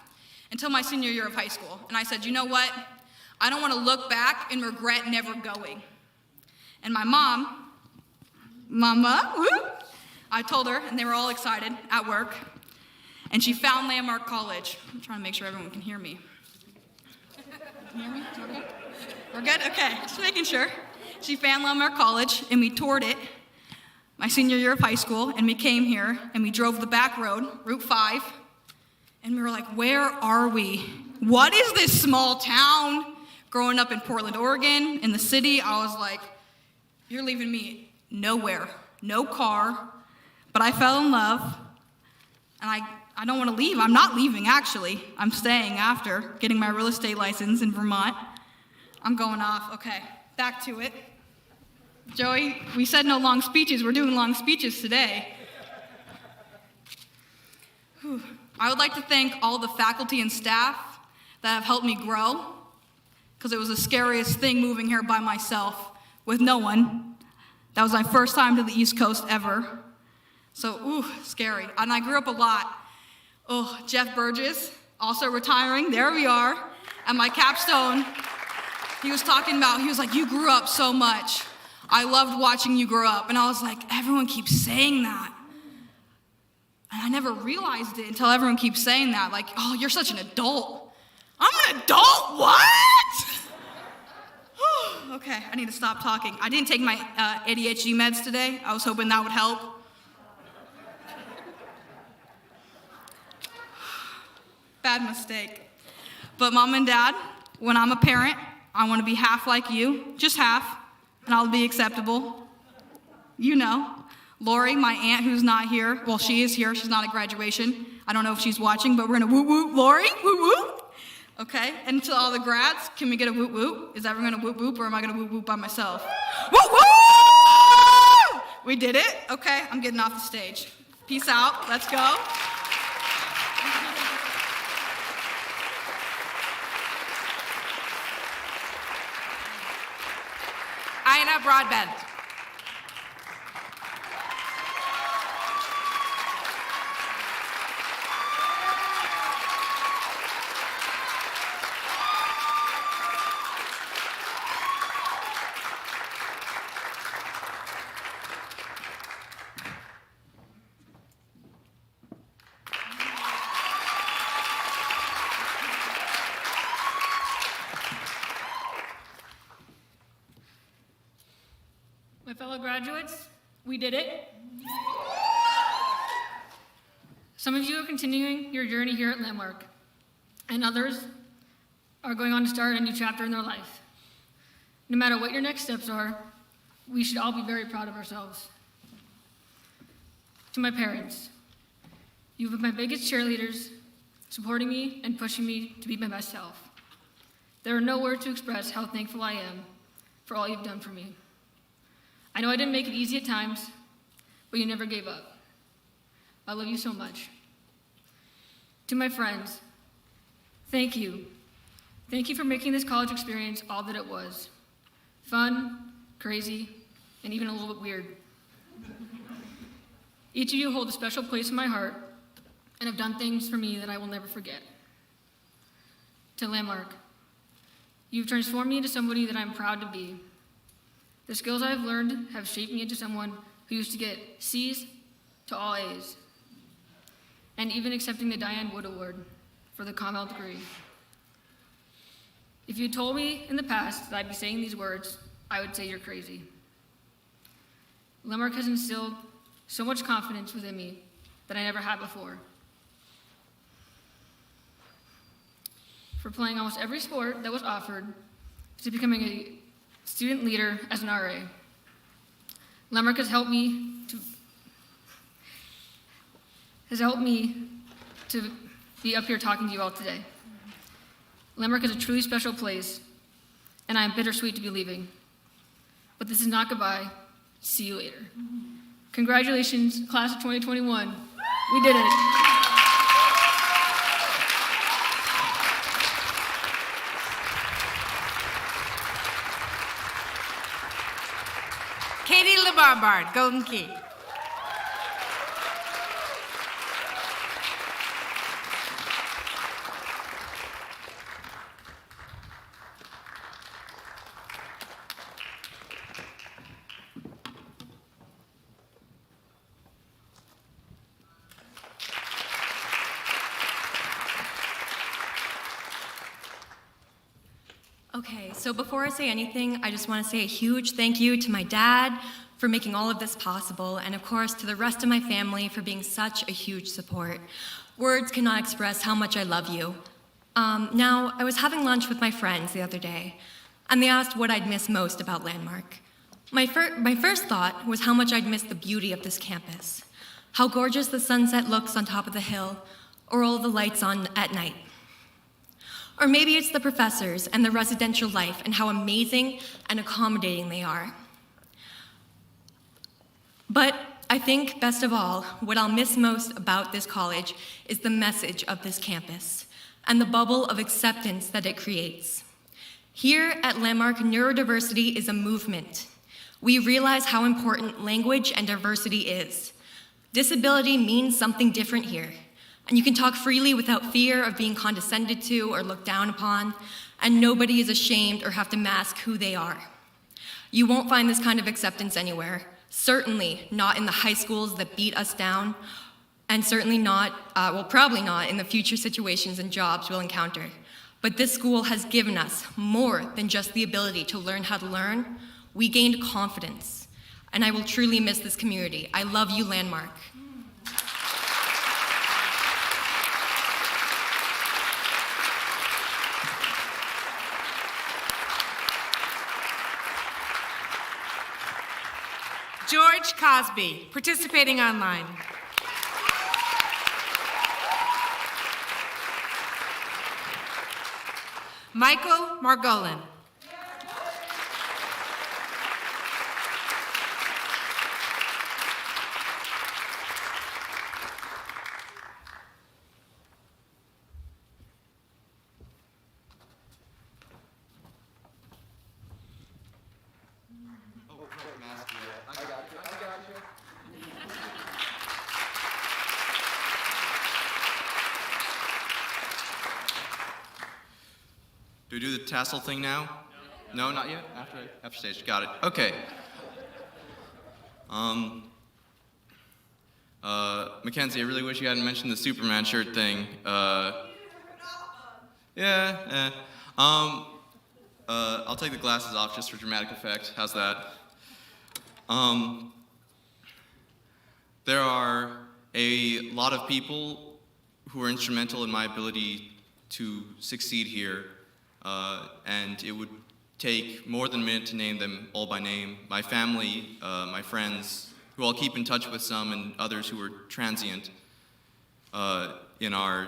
until my senior year of high school. And I said, you know what? I don't wanna look back and regret never going. And my mom, Mama, woo, I told her, and they were all excited at work. And she found Landmark College. I'm trying to make sure everyone can hear me. Can you hear me? We're good? We're good? Okay, just making sure. She found Landmark College, and we toured it my senior year of high school, and we came here, and we drove the back road, Route 5, and we were like, where are we? What is this small town? Growing up in Portland, Oregon, in the city, I was like, you're leaving me nowhere, no car, but I fell in love, and I don't want to leave. I'm not leaving, actually. I'm staying after getting my real estate license in Vermont. I'm going off. Okay, back to it. Joey, we said no long speeches. We're doing long speeches today. Whew. I would like to thank all the faculty and staff that have helped me grow, because it was the scariest thing moving here by myself with no one. That was my first time to the East Coast ever. So, ooh, scary. And I grew up a lot. Oh, Jeff Burgess, also retiring, there we are. At my capstone, he was like, you grew up so much. I loved watching you grow up. And I was like, everyone keeps saying that. And I never realized it until everyone keeps saying that. Like, oh, you're such an adult. I'm an adult? What? Okay, I need to stop talking. I didn't take my ADHD meds today. I was hoping that would help. Bad mistake. But Mom and Dad, when I'm a parent, I want to be half like you, just half, and I'll be acceptable. You know. Lori, my aunt who's not here, well, she is here, she's not at graduation. I don't know if she's watching, but we're gonna woot woot Lori, woot woot. Okay, and to all the grads, can we get a woot woot? Is everyone gonna woot woot, or am I gonna woot woot by myself? Woot woot! We did it? Okay, I'm getting off the stage. Peace out, let's go. Ina Broadbent. My fellow graduates, we did it. Some of you are continuing your journey here at Landmark, and others are going on to start a new chapter in their life. No matter what your next steps are, we should all be very proud of ourselves. To my parents, you've been my biggest cheerleaders, supporting me and pushing me to be my best self. There are no words to express how thankful I am for all you've done for me. I know I didn't make it easy at times, but you never gave up. I love you so much. To my friends, thank you. Thank you for making this college experience all that it was. Fun, crazy, and even a little bit weird. Each of you hold a special place in my heart and have done things for me that I will never forget. To Landmark, you've transformed me into somebody that I'm proud to be. The skills I've learned have shaped me into someone who used to get C's to all A's, and even accepting the Diane Wood Award for the CommL degree. If you told me in the past that I'd be saying these words, I would say you're crazy. Landmark has instilled so much confidence within me that I never had before. For playing almost every sport that was offered, to becoming a student leader as an RA. Landmark has helped me to be up here talking to you all today. Landmark is a truly special place, and I am bittersweet to be leaving. But this is not goodbye. See you later. Congratulations, class of 2021. We did it. Katie LeBombard, Golden Key. Okay, so before I say anything, I just want to say a huge thank you to my dad for making all of this possible, and of course to the rest of my family for being such a huge support. Words cannot express how much I love you. Now, I was having lunch with my friends the other day, and they asked what I'd miss most about Landmark. My first thought was how much I'd miss the beauty of this campus, how gorgeous the sunset looks on top of the hill, or all the lights on at night. Or maybe it's the professors and the residential life and how amazing and accommodating they are. But I think, best of all, what I'll miss most about this college is the message of this campus and the bubble of acceptance that it creates. Here at Landmark, neurodiversity is a movement. We realize how important language and diversity is. Disability means something different here, and you can talk freely without fear of being condescended to or looked down upon, and nobody is ashamed or have to mask who they are. You won't find this kind of acceptance anywhere, certainly not in the high schools that beat us down, and certainly not, probably not in the future situations and jobs we'll encounter. But this school has given us more than just the ability to learn how to learn. We gained confidence, and I will truly miss this community. I love you, Landmark. George Cosby, participating online. Michael Margolin. Do we do the Tassel thing now? No, not yet? After stage, got it. Okay. Mackenzie, I really wish you hadn't mentioned the Superman shirt thing. I'll take the glasses off just for dramatic effect. How's that? There are a lot of people who are instrumental in my ability to succeed here, and it would take more than a minute to name them all by name. My family, my friends, who I'll keep in touch with some, and others who are transient in our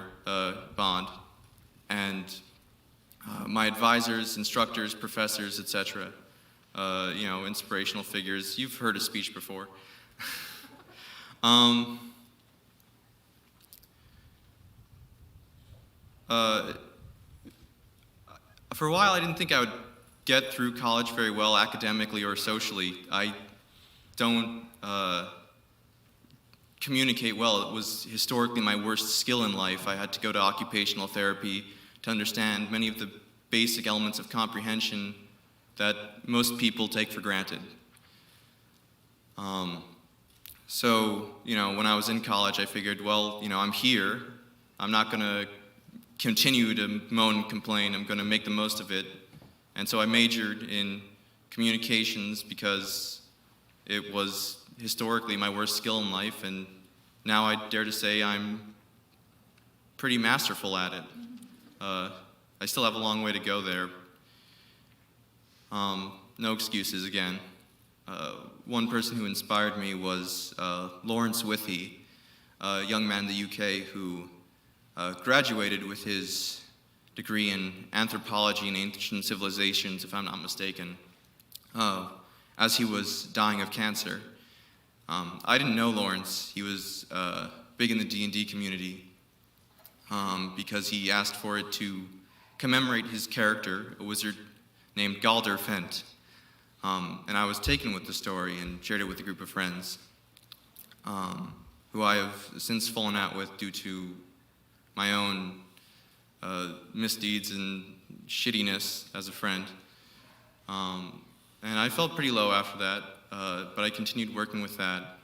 bond, and my advisors, instructors, professors, etc. Inspirational figures. You've heard a speech before. For a while, I didn't think I would get through college very well academically or socially. I don't communicate well. It was historically my worst skill in life. I had to go to occupational therapy to understand many of the basic elements of comprehension that most people take for granted. So, when I was in college, I figured, well, I'm here. I'm not going to continue to moan and complain. I'm going to make the most of it. And so I majored in communications because it was historically my worst skill in life, and now I dare to say I'm pretty masterful at it. I still have a long way to go there. No excuses again. One person who inspired me was Lawrence Withy, a young man in the UK who graduated with his degree in anthropology and ancient civilizations, if I'm not mistaken, as he was dying of cancer. I didn't know Lawrence. He was big in the D&D community because he asked for it to commemorate his character, a wizard named Galder Fent. And I was taken with the story and shared it with a group of friends who I have since fallen out with due to my own misdeeds and shittiness as a friend. And I felt pretty low after that, but I continued working with that.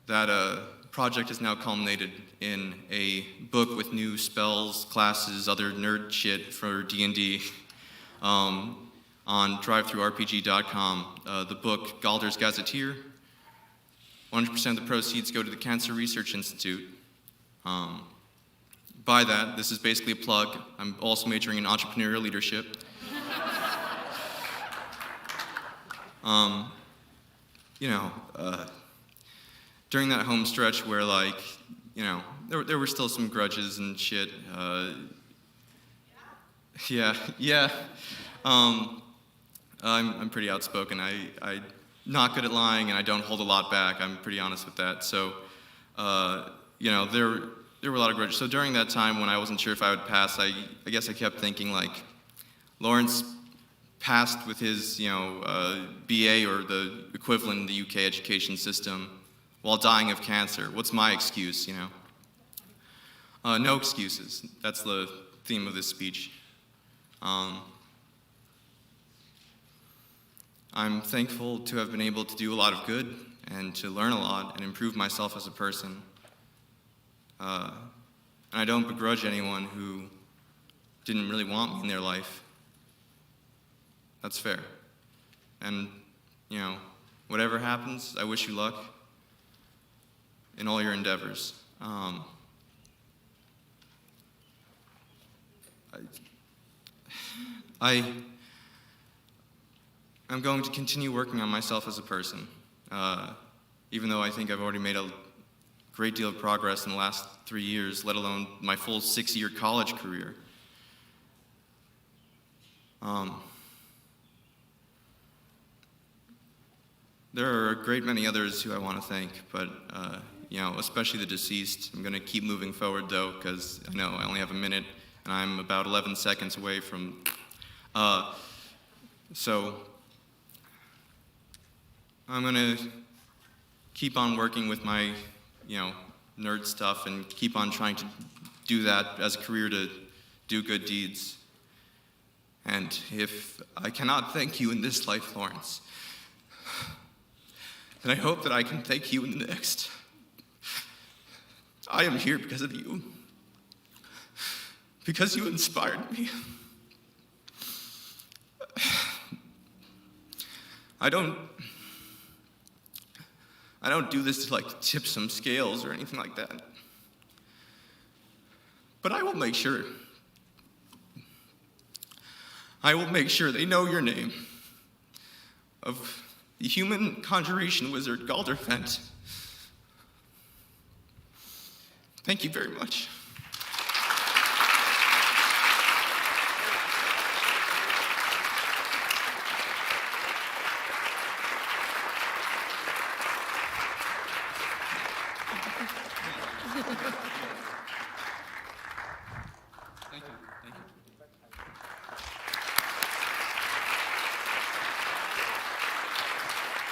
That project is now culminated in a book with new spells, classes, other nerd shit for D&D on drivethrurpg.com. The book, Galder's Gazetteer. 100% of the proceeds go to the Cancer Research Institute. By that, this is basically a plug. I'm also majoring in entrepreneurial leadership. During that home stretch where, there were still some grudges and shit. I'm pretty outspoken. I'm not good at lying, and I don't hold a lot back. I'm pretty honest with that. So, there were a lot of grudges. So during that time when I wasn't sure if I would pass, I guess I kept thinking, Lawrence passed with his, BA or the equivalent in the UK education system while dying of cancer. What's my excuse, No excuses. That's the theme of this speech. I'm thankful to have been able to do a lot of good and to learn a lot and improve myself as a person. And I don't begrudge anyone who didn't really want me in their life. That's fair. And, you know, whatever happens, I wish you luck in all your endeavors. I'm going to continue working on myself as a person, even though I think I've already made a great deal of progress in the last 3 years, let alone my full 6-year college career. There are a great many others who I want to thank, but you know, especially the deceased. I'm going to keep moving forward though, because I know I only have a minute, and I'm about 11 seconds away from. So I'm going to keep on working with my, you know, nerd stuff and keep on trying to do that as a career to do good deeds. And if I cannot thank you in this life, Lawrence, then I hope that I can thank you in the next. I am here because of you. Because you inspired me. I don't do this to like tip some scales or anything like that. But I will make sure they know your name of the human conjuration wizard Galderfent. Thank you very much.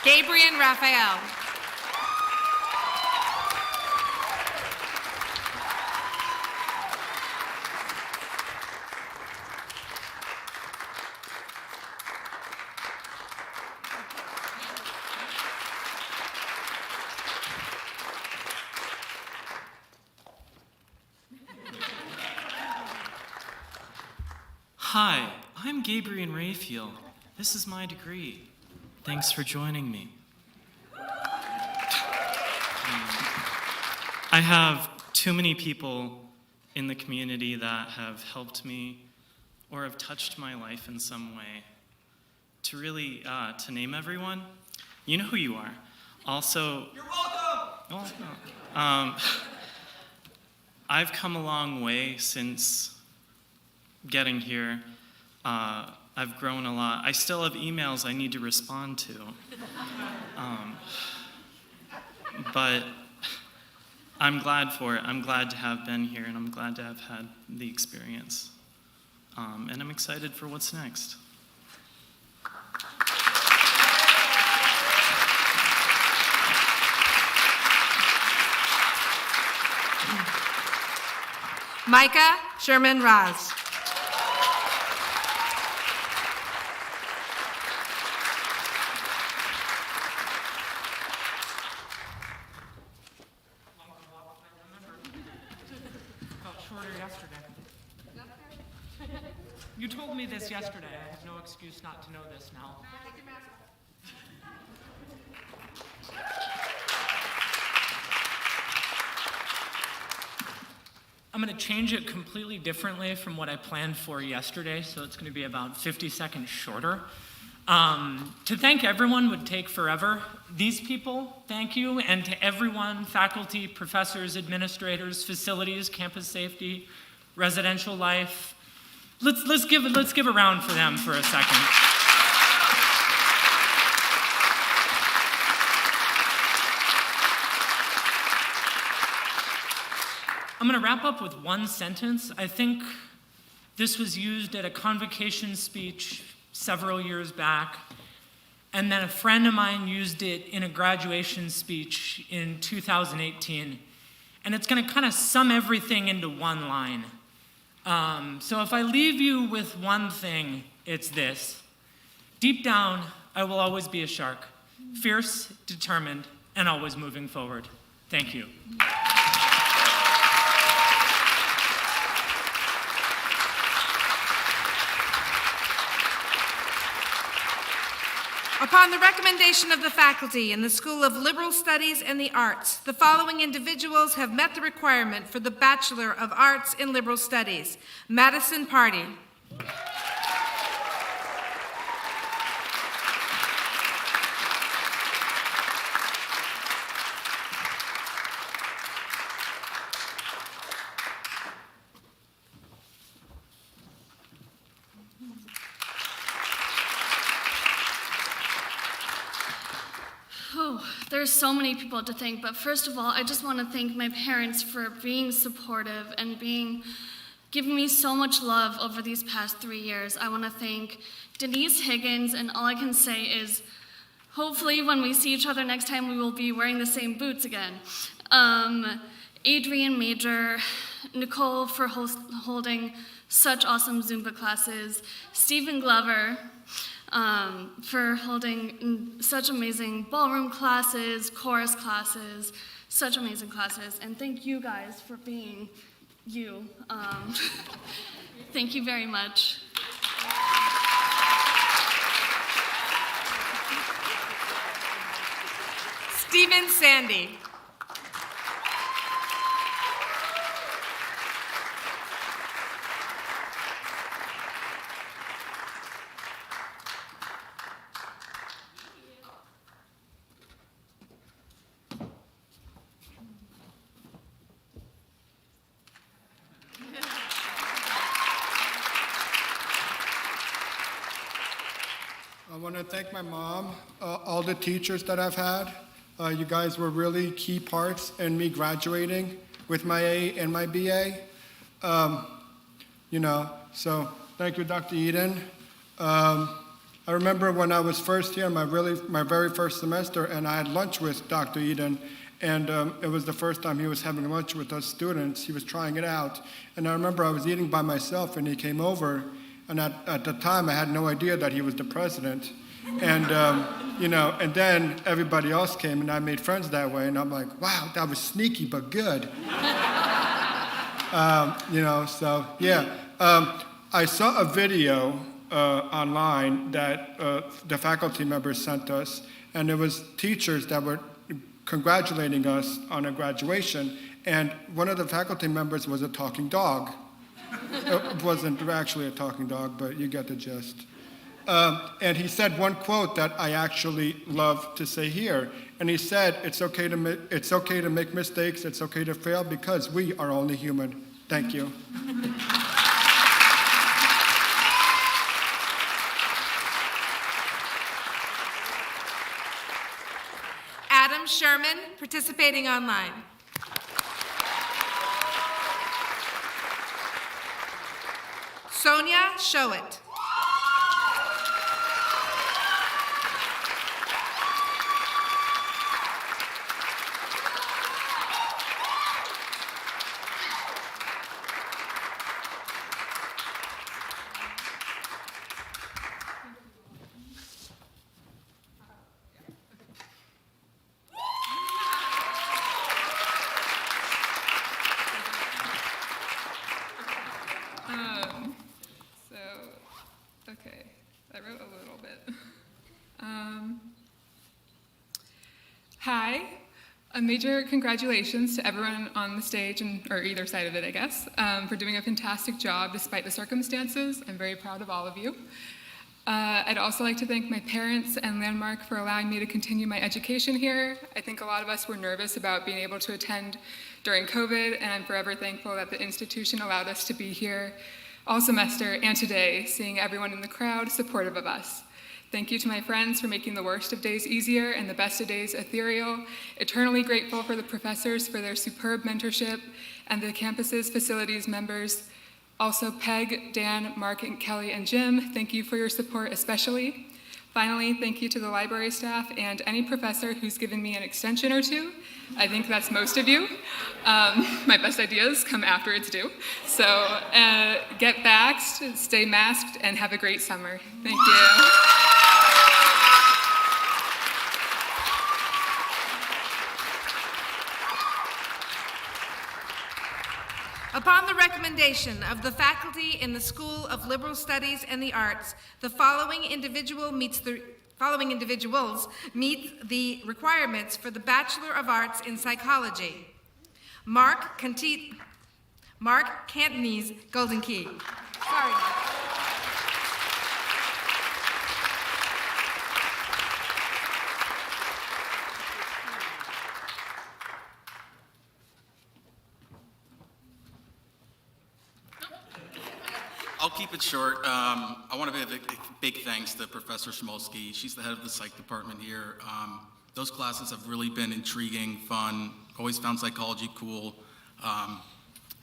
Gabriel Raphael. Hi, I'm Gabriel Raphael. This is my degree. Thanks for joining me. I have too many people in the community that have helped me or have touched my life in some way to really, to name everyone. You know who you are. Also, you're welcome. I've come a long way since getting here. I've grown a lot. I still have emails I need to respond to. But I'm glad for it. I'm glad to have been here, and I'm glad to have had the experience. And I'm excited for what's next. Micah Sherman Raz. You told me this yesterday. I have no excuse not to know this now. I'm going to change it completely differently from what I planned for yesterday, so it's going to be about 50 seconds shorter. To thank everyone would take forever. These people, thank you, and to everyone, faculty, professors, administrators, facilities, campus safety, residential life. Let's give a round for them for a second. I'm going to wrap up with one sentence. I think this was used at a convocation speech several years back, and then a friend of mine used it in a graduation speech in 2018. And it's going to kind of sum everything into one line. So if I leave you with one thing, it's this. Deep down, I will always be a shark, fierce, determined, and always moving forward. Thank you. Upon the recommendation of the faculty in the School of Liberal Studies and the Arts, the following individuals have met the requirement for the Bachelor of Arts in Liberal Studies. Madison Party. There's so many people to thank, but first of all, I just want to thank my parents for being supportive and giving me so much love over these past 3 years. I want to thank Denise Higgins, and all I can say is, hopefully when we see each other next time, we will be wearing the same boots again. Adrian Major, Nicole for holding such awesome Zumba classes, Stephen Glover, for holding such amazing ballroom classes, chorus classes, such amazing classes. And thank you guys for being you. Thank you very much. Stephen Sandy. I want to thank my mom, all the teachers that I've had. You guys were really key parts in me graduating with my A and my BA. So thank you, Dr. Eden. I remember when I was first here, my very first semester, and I had lunch with Dr. Eden, and it was the first time he was having lunch with us students. He was trying it out, and I remember I was eating by myself, and he came over, and at the time I had no idea that he was the president. And and then everybody else came, and I made friends that way, and I'm like, wow, that was sneaky but good. I saw a video online that the faculty members sent us, and it was teachers that were congratulating us on a graduation, and one of the faculty members was a talking dog. It wasn't actually a talking dog, but you get the gist. And he said one quote that I actually love to say here, and he said, it's okay to make mistakes, it's okay to fail, because we are only human. Thank you. Adam Sherman, participating online. Sonia Showit. Okay, I wrote a little bit. Hi, a major congratulations to everyone on the stage, or either side of it, I guess, for doing a fantastic job despite the circumstances. I'm very proud of all of you. I'd also like to thank my parents and Landmark for allowing me to continue my education here. I think a lot of us were nervous about being able to attend during COVID, and I'm forever thankful that the institution allowed us to be here all semester and today, seeing everyone in the crowd supportive of us. Thank you to my friends for making the worst of days easier and the best of days ethereal. Eternally grateful for the professors for their superb mentorship, and the campus's facilities members. Also Peg, Dan, Mark, and Kelly, and Jim, thank you for your support especially. Finally, thank you to the library staff and any professor who's given me an extension or two. I think that's most of you. My best ideas come after it's due. So get vaxxed, stay masked, and have a great summer. Thank you. Upon the recommendation of the faculty in the School of Liberal Studies and the Arts, the following individuals meet the requirements for the Bachelor of Arts in Psychology. Mark Cantonese, Golden Key. Sorry, Mark. I'll keep it short. I want to give a big thanks to Professor Smolsky. She's the head of the psych department here. Those classes have really been intriguing, fun, always found psychology cool.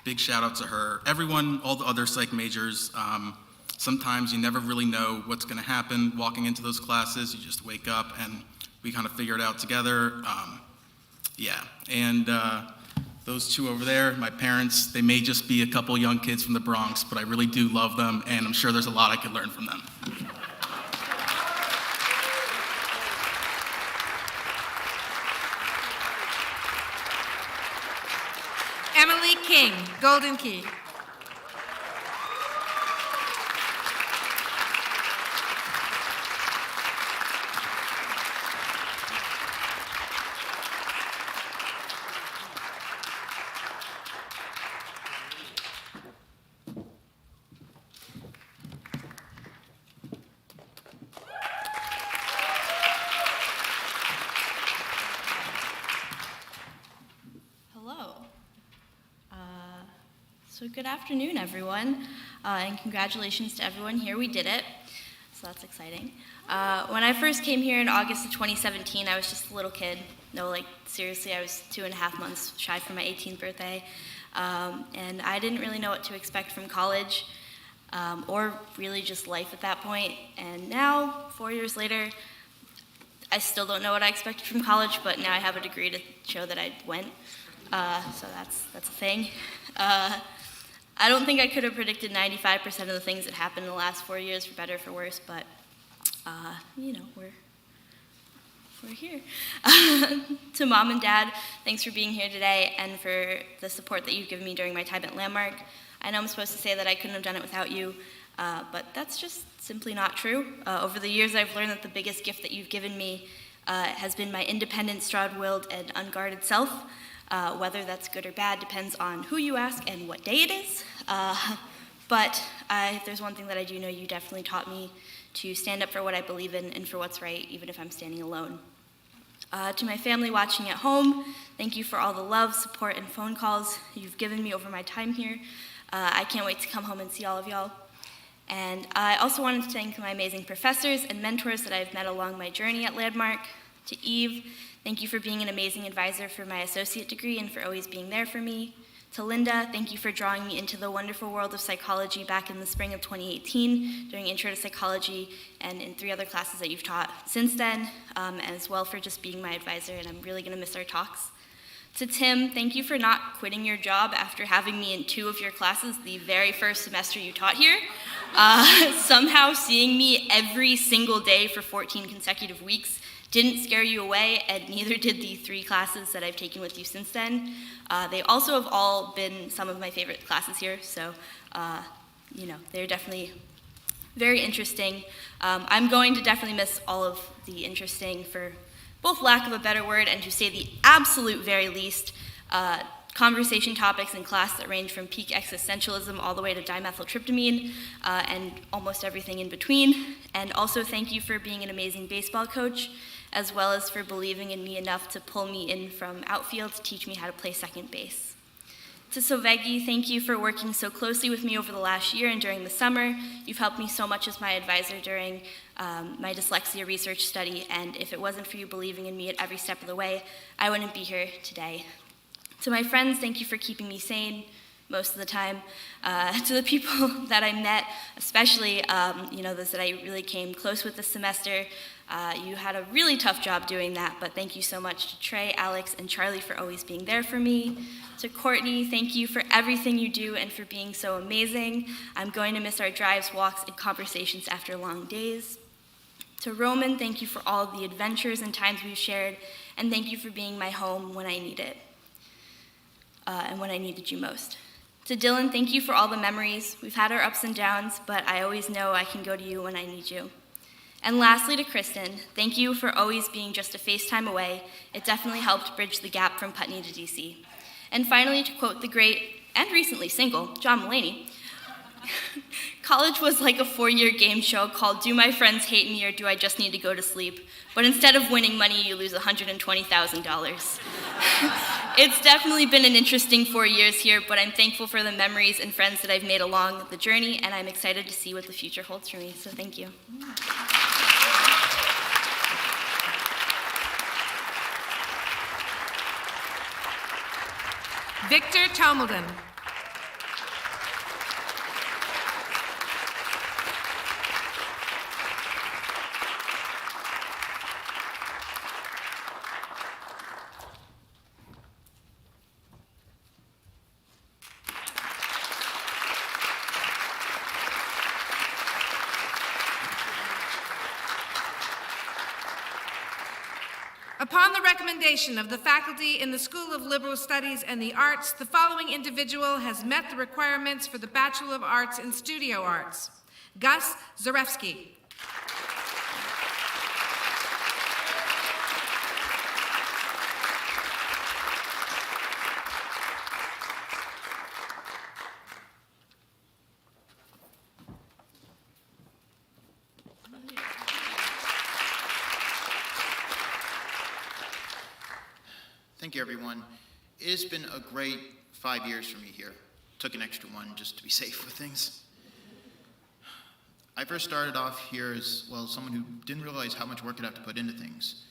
Big shout out to her. Everyone, all the other psych majors, sometimes you never really know what's going to happen walking into those classes. You just wake up and we kind of figure it out together. And those two over there, my parents, they may just be a couple young kids from the Bronx, but I really do love them, and I'm sure there's a lot I could learn from them. Emily King, Golden Key. So good afternoon, everyone, and congratulations to everyone here. We did it, so that's exciting. When I first came here in August of 2017, I was just a little kid. No, like, seriously, I was 2.5 months shy from my 18th birthday, and I didn't really know what to expect from college, or really just life at that point. And now, 4 years later, I still don't know what I expected from college, but now I have a degree to show that I went, so that's a thing. I don't think I could have predicted 95% of the things that happened in the last 4 years, for better or for worse, but, you know, we're here. To Mom and Dad, thanks for being here today and for the support that you've given me during my time at Landmark. I know I'm supposed to say that I couldn't have done it without you, but that's just simply not true. Over the years, I've learned that the biggest gift that you've given me has been my independent, strong-willed, and unguarded self. Whether that's good or bad depends on who you ask and what day it is. But if there's one thing that I do know, you definitely taught me to stand up for what I believe in and for what's right, even if I'm standing alone. To my family watching at home, thank you for all the love, support, and phone calls you've given me over my time here. I can't wait to come home and see all of y'all. And I also wanted to thank my amazing professors and mentors that I've met along my journey at Landmark. To Eve, thank you for being an amazing advisor for my associate degree and for always being there for me. To Linda, thank you for drawing me into the wonderful world of psychology back in the spring of 2018 during Intro to Psychology and in 3 other classes that you've taught since then, as well for just being my advisor, and I'm really going to miss our talks. To Tim, thank you for not quitting your job after having me in 2 of your classes the very first semester you taught here. Somehow seeing me every single day for 14 consecutive weeks didn't scare you away, and neither did the 3 classes that I've taken with you since then. They also have all been some of my favorite classes here, so you know, they're definitely very interesting. I'm going to definitely miss all of the interesting, for both lack of a better word and to say the absolute very least, conversation topics in class that range from peak existentialism all the way to dimethyltryptamine and almost everything in between. And also thank you for being an amazing baseball coach, as well as for believing in me enough to pull me in from outfield to teach me how to play second base. To Sovegi, thank you for working so closely with me over the last year and during the summer. You've helped me so much as my advisor during my dyslexia research study, and if it wasn't for you believing in me at every step of the way, I wouldn't be here today. To my friends, thank you for keeping me sane most of the time. To the people that I met, especially you know, those that I really came close with this semester, you had a really tough job doing that, but thank you so much to Trey, Alex, and Charlie for always being there for me. To Courtney, thank you for everything you do and for being so amazing. I'm going to miss our drives, walks, and conversations after long days. To Roman, thank you for all of the adventures and times we've shared, and thank you for being my home when I need it, and when I needed you most. To Dylan, thank you for all the memories. We've had our ups and downs, but I always know I can go to you when I need you. And lastly, to Kristen, thank you for always being just a FaceTime away. It definitely helped bridge the gap from Putney to DC. And finally, to quote the great and recently single John Mulaney, college was like a 4-year game show called Do My Friends Hate Me or Do I Just Need to Go to Sleep? But instead of winning money, you lose $120,000. It's definitely been an interesting 4 years here, but I'm thankful for the memories and friends that I've made along the journey, and I'm excited to see what the future holds for me, so thank you. Victor Tomelden. Upon the recommendation of the faculty in the School of Liberal Studies and the Arts, the following individual has met the requirements for the Bachelor of Arts in Studio Arts. Gus Zarefsky. Thank you, everyone. It has been a great 5 years for me here. Took an extra one just to be safe with things. I first started off here as, well, someone who didn't realize how much work I'd have to put into things.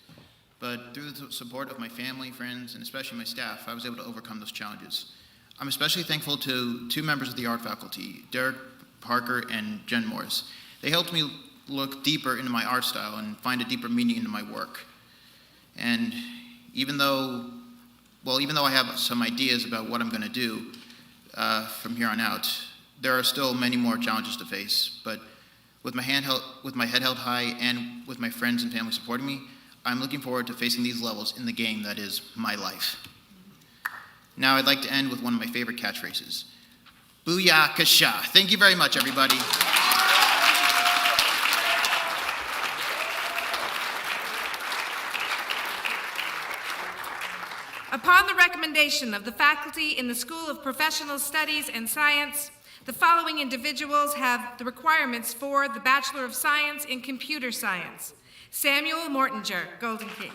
But through the support of my family, friends, and especially my staff, I was able to overcome those challenges. I'm especially thankful to 2 members of the art faculty, Derek Parker and Jen Morris. They helped me look deeper into my art style and find a deeper meaning into my work. And even though I have some ideas about what I'm going to do from here on out, there are still many more challenges to face. But with my head held high and with my friends and family supporting me, I'm looking forward to facing these levels in the game that is my life. Now I'd like to end with one of my favorite catchphrases. Booyah Kasha. Thank you very much, everybody. Upon the recommendation of the faculty in the School of Professional Studies and Science, the following individuals have the requirements for the Bachelor of Science in Computer Science. Samuel Mortinger, Golden Key.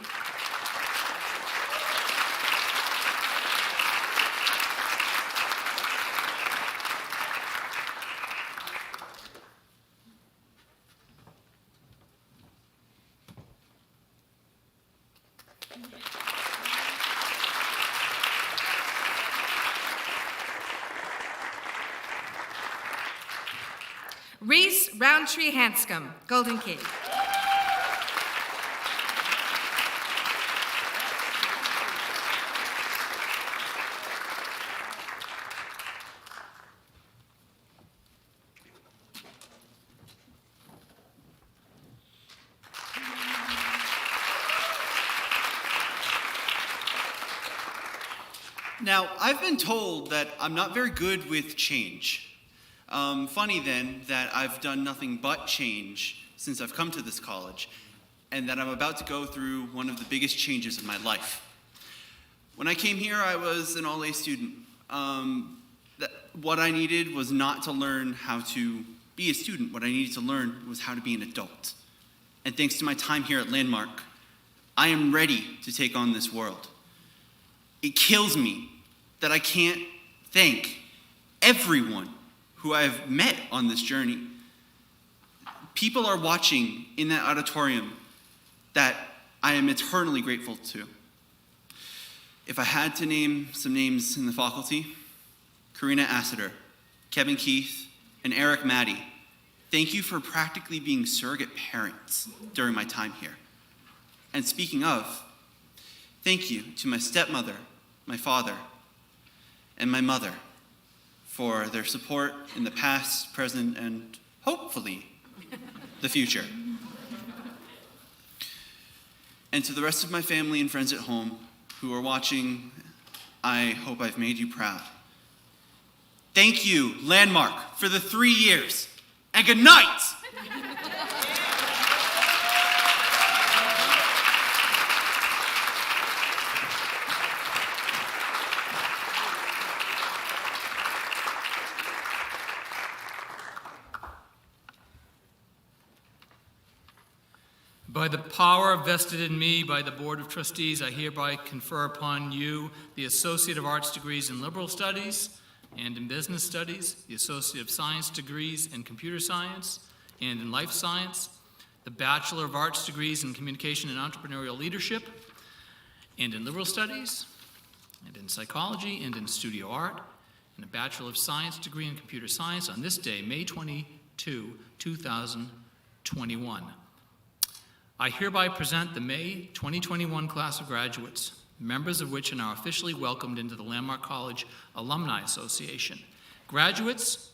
Reese Roundtree Hanscom, Golden Key. Now, I've been told that I'm not very good with change. Funny then that I've done nothing but change since I've come to this college, and that I'm about to go through one of the biggest changes of my life. When I came here, I was an all-A student. What I needed was not to learn how to be a student. What I needed to learn was how to be an adult. And thanks to my time here at Landmark, I am ready to take on this world. It kills me that I can't thank everyone who I've met on this journey. People are watching in that auditorium that I am eternally grateful to. If I had to name some names in the faculty, Karina Assiter, Kevin Keith, and Eric Maddie, thank you for practically being surrogate parents during my time here. And speaking of, thank you to my stepmother, my father, and my mother for their support in the past, present, and hopefully the future. And to the rest of my family and friends at home who are watching, I hope I've made you proud. Thank you, Landmark, for the 3 years. And good night! By the power vested in me by the Board of Trustees, I hereby confer upon you the Associate of Arts degrees in Liberal Studies and in Business Studies, the Associate of Science degrees in Computer Science and in Life Science, the Bachelor of Arts degrees in Communication and Entrepreneurial Leadership and in Liberal Studies and in Psychology and in Studio Art, and a Bachelor of Science degree in Computer Science on this day, May 22, 2021. I hereby present the May 2021 class of graduates, members of which are now officially welcomed into the Landmark College Alumni Association. Graduates,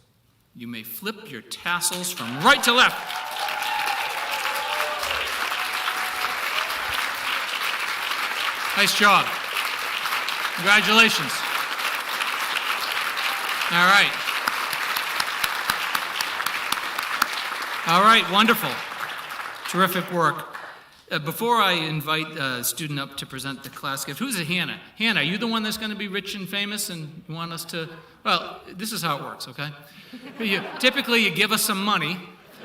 you may flip your tassels from right to left. Nice job. Congratulations. All right. All right, wonderful. Terrific work. Before I invite a student up to present the class gift, who's Hannah? Hannah, are you the one that's going to be rich and famous and you want us to, well, this is how it works, okay? Typically, you give us some money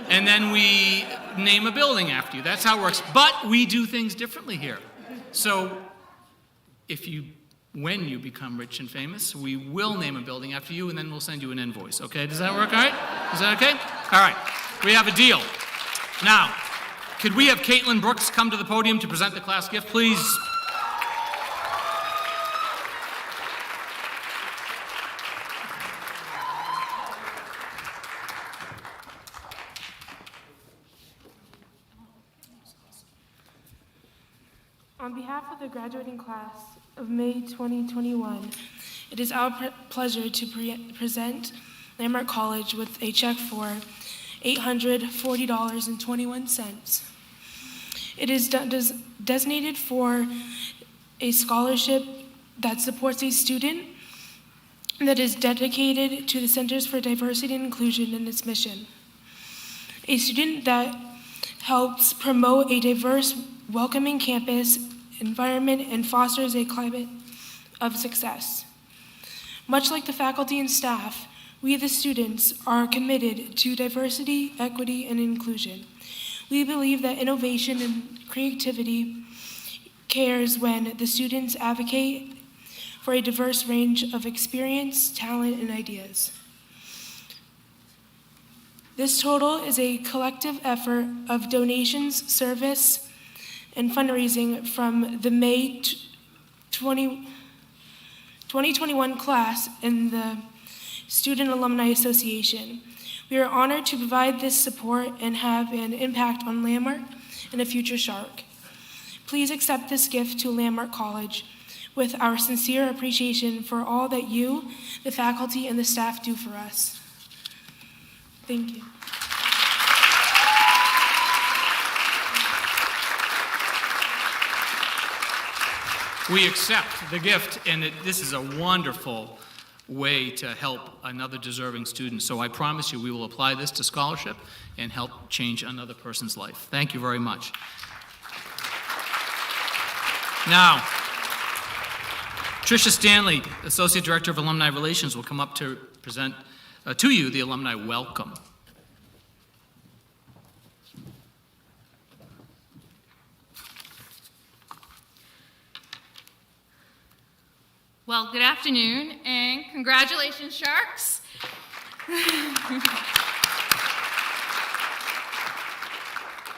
and then we name a building after you. That's how it works. But we do things differently here. So when you become rich and famous, we will name a building after you and then we'll send you an invoice, okay? Does that work all right? Is that okay? All right. We have a deal. Now, could we have Caitlin Brooks come to the podium to present the class gift, please? On behalf of the graduating class of May 2021, it is our pleasure to present Landmark College with a check for $840.21. It is designated for a scholarship that supports a student that is dedicated to the Centers for Diversity and Inclusion and its mission. A student that helps promote a diverse, welcoming campus environment and fosters a climate of success. Much like the faculty and staff, we, the students, are committed to diversity, equity, and inclusion. We believe that innovation and creativity cares when the students advocate for a diverse range of experience, talent, and ideas. This total is a collective effort of donations, service, and fundraising from the May 2021 class in the Student Alumni Association. We are honored to provide this support and have an impact on Landmark and a future Shark. Please accept this gift to Landmark College with our sincere appreciation for all that you, the faculty, and the staff do for us. Thank you. We accept the gift, and this is a wonderful way to help another deserving student. So I promise you we will apply this to scholarship and help change another person's life. Thank you very much. Now, Tricia Stanley, Associate Director of Alumni Relations, will come up to present to you the alumni welcome. Well, good afternoon, and congratulations, Sharks.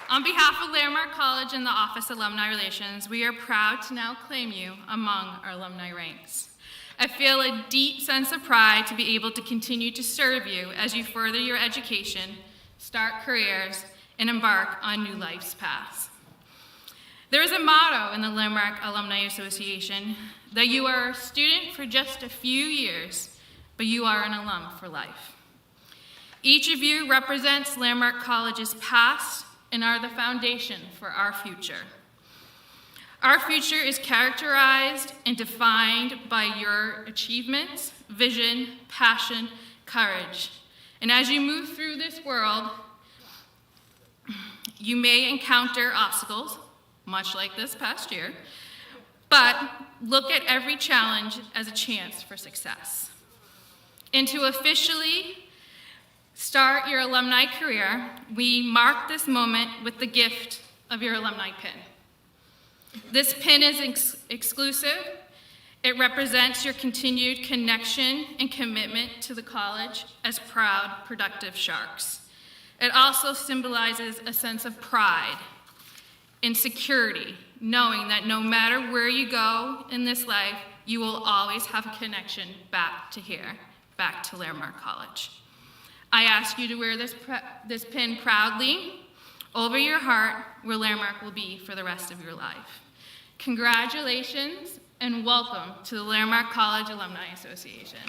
On behalf of Landmark College and the Office of Alumni Relations, we are proud to now claim you among our alumni ranks. I feel a deep sense of pride to be able to continue to serve you as you further your education, start careers, and embark on new life's paths. There is a motto in the Landmark Alumni Association that you are a student for just a few years, but you are an alum for life. Each of you represents Landmark College's past and are the foundation for our future. Our future is characterized and defined by your achievements, vision, passion, courage. And as you move through this world, you may encounter obstacles, much like this past year, but look at every challenge as a chance for success. And to officially start your alumni career, we mark this moment with the gift of your alumni pin. This pin is exclusive. It represents your continued connection and commitment to the college as proud, productive Sharks. It also symbolizes a sense of pride and security, knowing that no matter where you go in this life, you will always have a connection back to here, back to Landmark College. I ask you to wear this pin proudly over your heart, where Landmark will be for the rest of your life. Congratulations and welcome to the Landmark College Alumni Association.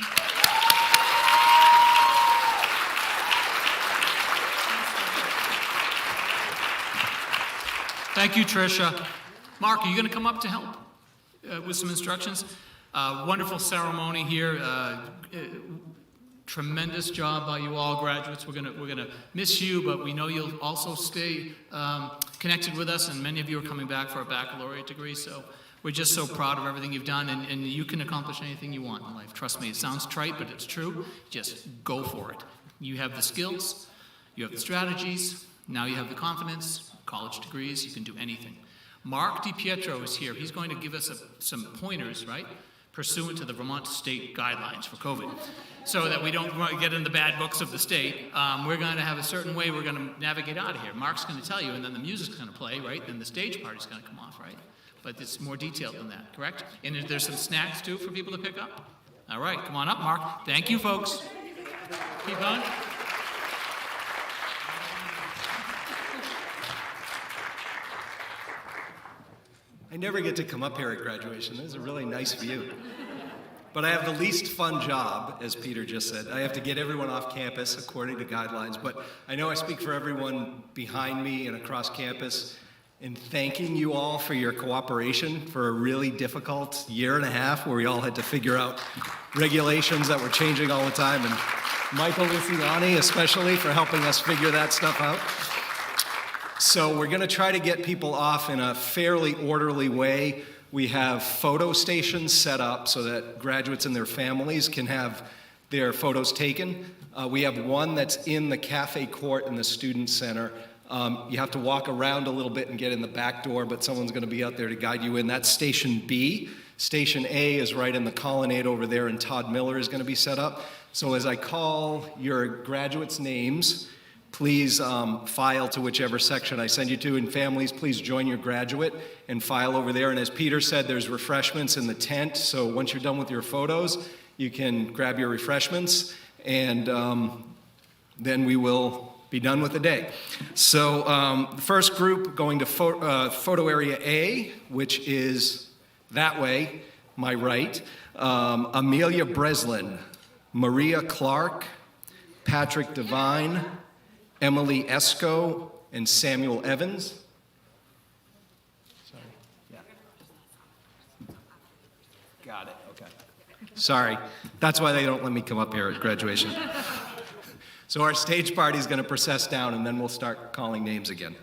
Thank you, Tricia. Mark, are you going to come up to help with some instructions? Wonderful ceremony here. Tremendous job by you all, graduates. We're gonna miss you, but we know you'll also stay connected with us, and many of you are coming back for a baccalaureate degree, so we're just so proud of everything you've done, and you can accomplish anything you want in life. Trust me, it sounds trite, but it's true. Just go for it. You have the skills, you have the strategies, now you have the confidence, college degrees, you can do anything. Mark DiPietro is here. He's going to give us some pointers, right, pursuant to the Vermont state guidelines for COVID, so that we don't get in the bad books of the state. We're going to have a certain way we're going to navigate out of here. Mark's going to tell you, and then the music's going to play, right? Then the stage party's going to come off, right? But it's more detailed than that, correct? And there's some snacks, too, for people to pick up? All right, come on up, Mark. Thank you, folks. Keep on. I never get to come up here at graduation. This is a really nice view. But I have the least fun job, as Peter just said. I have to get everyone off campus according to guidelines. But I know I speak for everyone behind me and across campus in thanking you all for your cooperation for a really difficult year and a half where we all had to figure out regulations that were changing all the time. And Michael Luciani especially for helping us figure that stuff out. So we're going to try to get people off in a fairly orderly way. We have photo stations set up so that graduates and their families can have their photos taken. We have one that's in the cafe court in the student center. You have to walk around a little bit and get in the back door, but someone's going to be out there to guide you in. That's Station B. Station A is right in the colonnade over there, and Todd Miller is going to be set up. So as I call your graduates' names, please file to whichever section I send you to. And families, please join your graduate and file over there. And as Peter said, there's refreshments in the tent. So once you're done with your photos, you can grab your refreshments, and then we will be done with the day. So the first group going to photo area A, which is that way, my right. Amelia Breslin, Maria Clark, Patrick Devine, Emily Esco, and Samuel Evans. Sorry. Yeah. Got it. Okay. Sorry. That's why they don't let me come up here at graduation. So our stage party is going to process down, and then we'll start calling names again.